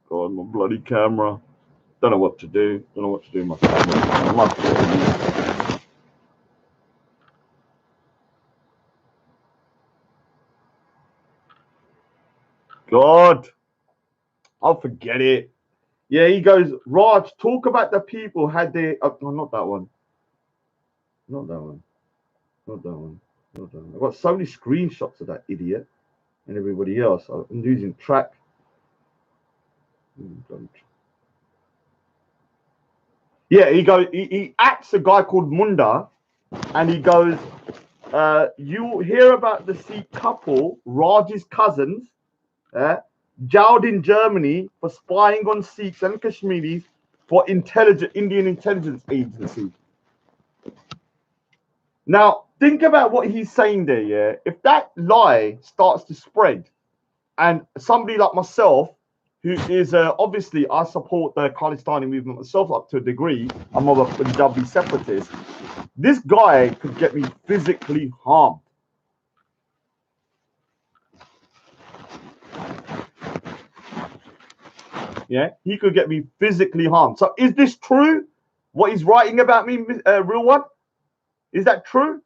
God, my bloody camera. Don't know what to do. Don't know what to do with my camera. God, I'll forget it. Yeah, he goes, Raj, talk about the people had their. Oh, not that one. Not that one. Not that one. Not that one. I've got so many screenshots of that idiot and everybody else. I'm losing track. Yeah, he goes. He acts a guy called Munda, and he goes, "You hear about the Sikh couple, Raj's cousins, jailed in Germany for spying on Sikhs and Kashmiris for Indian intelligence agency." Now, think about what he's saying there, yeah? If that lie starts to spread, and somebody like myself, who is obviously, I support the Pakistani movement myself up to a degree, I'm of a Punjabi separatist, this guy could get me physically harmed. Yeah, he could get me physically harmed. So is this true? What he's writing about me, Real One? Is that true?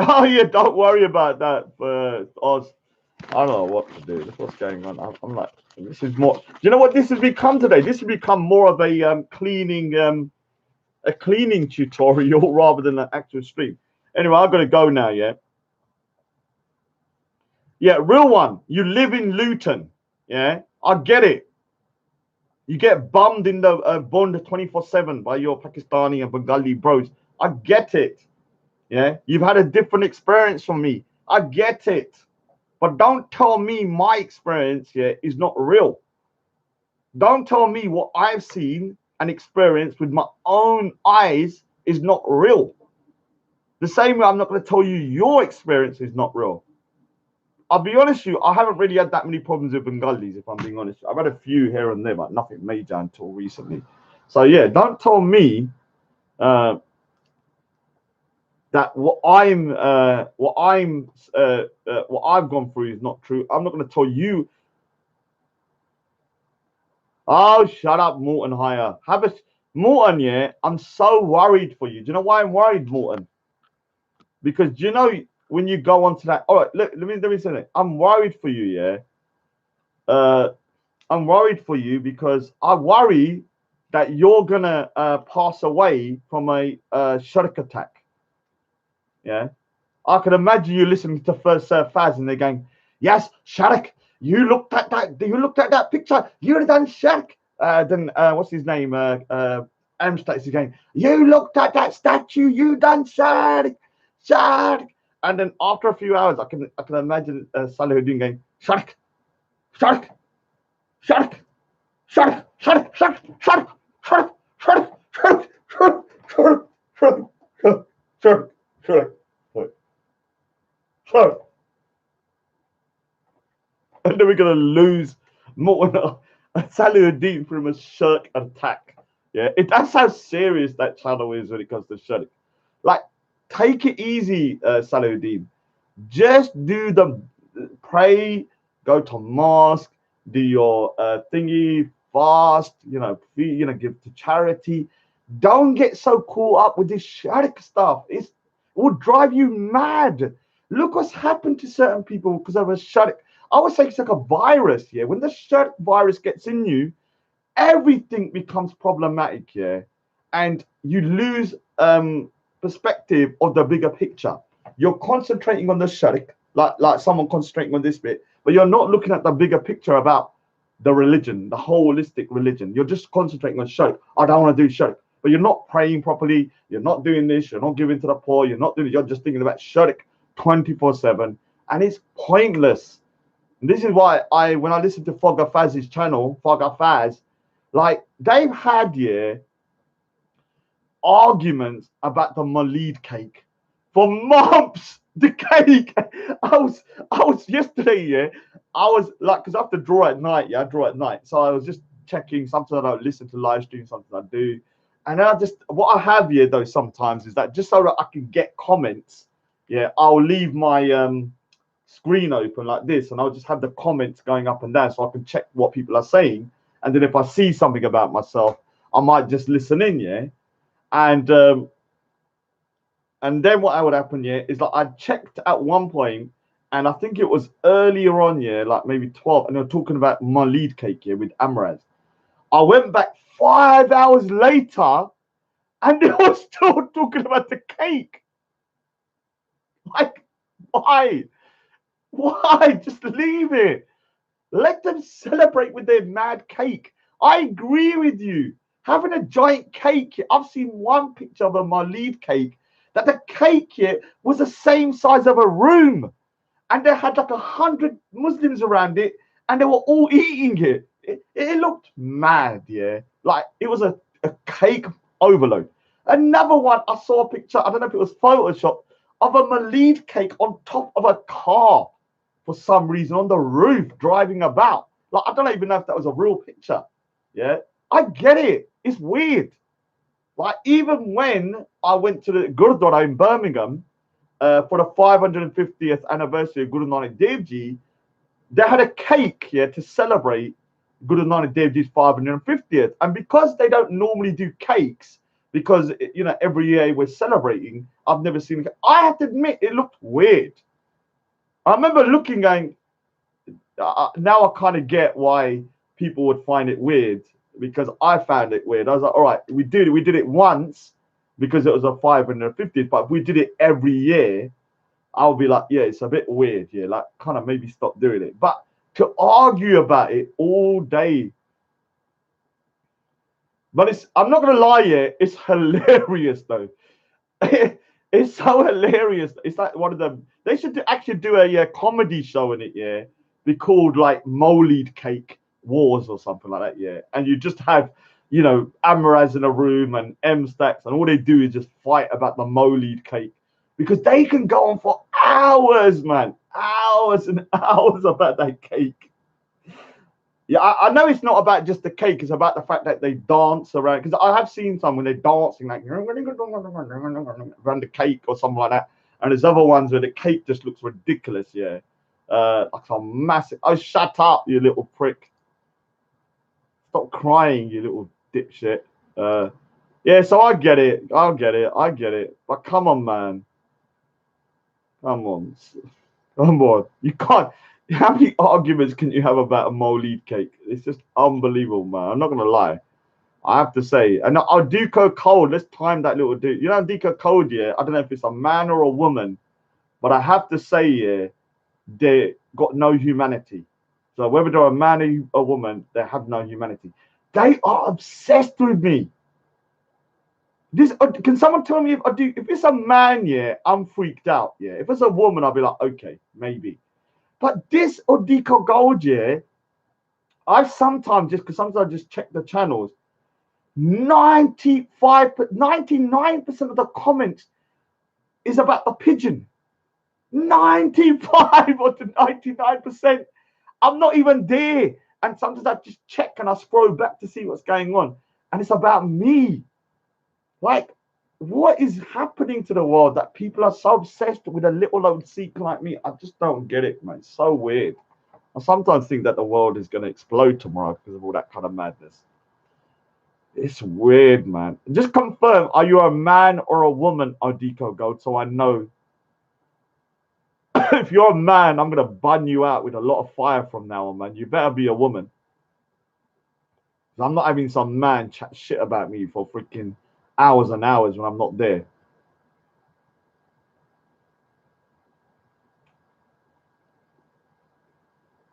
Oh yeah, don't worry about that. Oz, I don't know what to do. What's going on? I'm like, this is more. You know what this has become today? This has become more of a cleaning a cleaning tutorial rather than an actual stream. Anyway, I've got to go now, yeah? Yeah, real one. You live in Luton, yeah? I get it. You get bummed in the bond 24/7 by your Pakistani and Bengali bros. I get it, yeah? You've had a different experience from me. I get it. But don't tell me my experience here is not real. Don't tell me what I've seen and experienced with my own eyes is not real. The same way I'm not going to tell you your experience is not real. I'll be honest with you, I haven't really had that many problems with Bengalis, if I'm being honest. I've had a few here and there, but nothing major until recently. So yeah, don't tell me that what I've gone through is not true. I'm not going to tell you. Oh, shut up, Morton Hire. Morton, yeah, I'm so worried for you. Do you know why I'm worried, Morton? Because do you know when you go onto that? All right, look, let me say that. I'm worried for you, yeah. I'm worried for you because I worry that you're gonna pass away from a shark attack. Yeah, I can imagine you listening to First Faz and they're going, "Yes, shark. You looked at that. You looked at that picture. You'd done shark." Then what's his name? Amstack is going, "You looked at that statue. You done shark, shark." And then after a few hours, I can imagine Salahuddin going, "Shark, shark, shark, shark, shark, shark, shark, shark, shark, shark, shark, shark, shark, shark, shark, shark, shark." And then we're gonna lose more Salahuddin from a shark attack. Yeah, that's how serious that channel is when it comes to shark. Like, take it easy, Salahuddin. Just do the pray, go to mosque, do your thingy, fast, give to charity. Don't get so caught up with this shark stuff. It will drive you mad. Look what's happened to certain people because of a shark. I would say it's like a virus, yeah. When the shark virus gets in you, everything becomes problematic, yeah. And you lose perspective of the bigger picture. You're concentrating on the shark, like someone concentrating on this bit, but you're not looking at the bigger picture about the religion, the holistic religion. You're just concentrating on shark. I don't want to do shark, but you're not praying properly. You're not doing this. You're not giving to the poor. You're not doing it. You're just thinking about shark 24/7, and it's pointless. And this is why when I listen to Fogger Faz's channel, Fogger Faz, like they've had arguments about the Malid cake for months. The cake. I was yesterday, I was like, because I have to draw at night, I draw at night. So I was just checking. Sometimes I don't listen to live stream, sometimes I do. And what I have here though sometimes is that just so that I can get comments, I'll leave my screen open like this, and I'll just have the comments going up and down so I can check what people are saying. And then if I see something about myself, I might just listen in, and then what would happen is like I checked at one point, and I think it was earlier on, like maybe 12, and they were talking about my lead cake with Amraz. I went back 5 hours later, and they were still talking about the cake. Like, why? Why? Just leave it. Let them celebrate with their mad cake. I agree with you. Having a giant cake, I've seen one picture of a Malid cake that the cake was the same size of a room, and they had like 100 Muslims around it, and they were all eating it. It looked mad, like it was a cake overload. Another one, I saw a picture, I don't know if it was Photoshop, of a Malid cake on top of a car for some reason on the roof driving about. Like, I don't even know if that was a real picture. I get it. It's weird. Like, even when I went to the Gurdwara in Birmingham for the 550th anniversary of Guru Nanak Dev Ji, they had a cake to celebrate Guru Nanak Dev Ji's 550th. And because they don't normally do cakes, because every year we're celebrating, I've never seen it. I have to admit, it looked weird. I remember looking, going, now I kind of get why people would find it weird. because I found it weird. I was like, all right, we did it once because it was a 550th, but if we did it every year, I'll be like, yeah, it's a bit weird. Yeah, like kind of maybe stop doing it. But to argue about it all day, but I'm not gonna lie, yeah, it's hilarious though. It's so hilarious. It's like one of them. They should actually do a comedy show in it, yeah. Be called like Molid Cake Wars or something like that, yeah. And you just have, you know, Amaraz in a room and M Stacks, and all they do is just fight about the Molid cake because they can go on for hours, man, hours and hours about that cake. Yeah, I know it's not about just the cake. It's about the fact that they dance around. Because I have seen some when they're dancing like around the cake or something like that. And there's other ones where the cake just looks ridiculous. Yeah, like some massive. Oh, shut up, you little prick! Stop crying, you little dipshit. Yeah, so I get it. I get it. But come on, man. Come on. You can't. How many arguments can you have about a Molid cake? It's just unbelievable, man. I'm not gonna lie. I have to say, and our Duco Code. Let's time that little dude. You know, Duco Code. Yeah, I don't know if it's a man or a woman, but I have to say, yeah, they got no humanity. So whether they're a man or a woman, they have no humanity. They are obsessed with me. This can someone tell me if it's a man, yeah, I'm freaked out. Yeah, if it's a woman, I'll be like, okay, maybe. But this Odiko Gold, yeah, I sometimes just check the channels. 99% of the comments is about the pigeon. 95 or 99%. I'm not even there. And sometimes I just check and I scroll back to see what's going on. And it's about me. Like, what is happening to the world that people are so obsessed with a little old Sikh like me? I just don't get it, man. It's so weird. I sometimes think that the world is going to explode tomorrow because of all that kind of madness. It's weird, man. Just confirm, are you a man or a woman, Odiko Gold, so I know. If you're a man, I'm going to bun you out with a lot of fire from now on, man. You better be a woman. I'm not having some man chat shit about me for freaking hours and hours when I'm not there.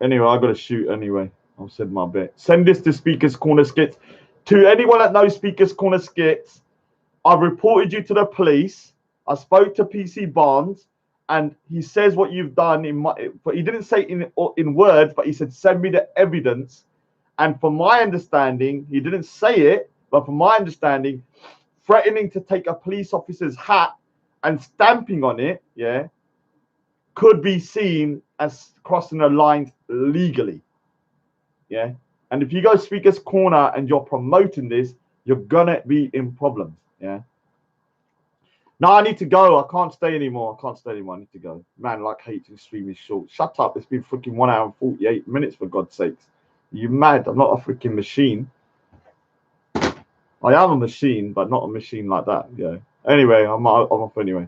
Anyway, I got to shoot anyway. I've said my bit. Send this to Speaker's Corner Skits. To anyone that knows Speaker's Corner Skits, I've reported you to the police. I spoke to PC Barnes, and he says what you've done but he didn't say in words, but he said send me the evidence. And from my understanding, he didn't say it, but from my understanding, threatening to take a police officer's hat and stamping on it, yeah, could be seen as crossing the lines legally. Yeah. And if you go Speaker's Corner and you're promoting this, you're gonna be in problems. Yeah. No, I need to go. I can't stay anymore. I need to go. Man, like hate's extremely short. Shut up. It's been freaking 1 hour and 48 minutes, for God's sakes. Are you mad? I'm not a freaking machine. I am a machine, but not a machine like that. Yeah. Anyway, I'm off anyway.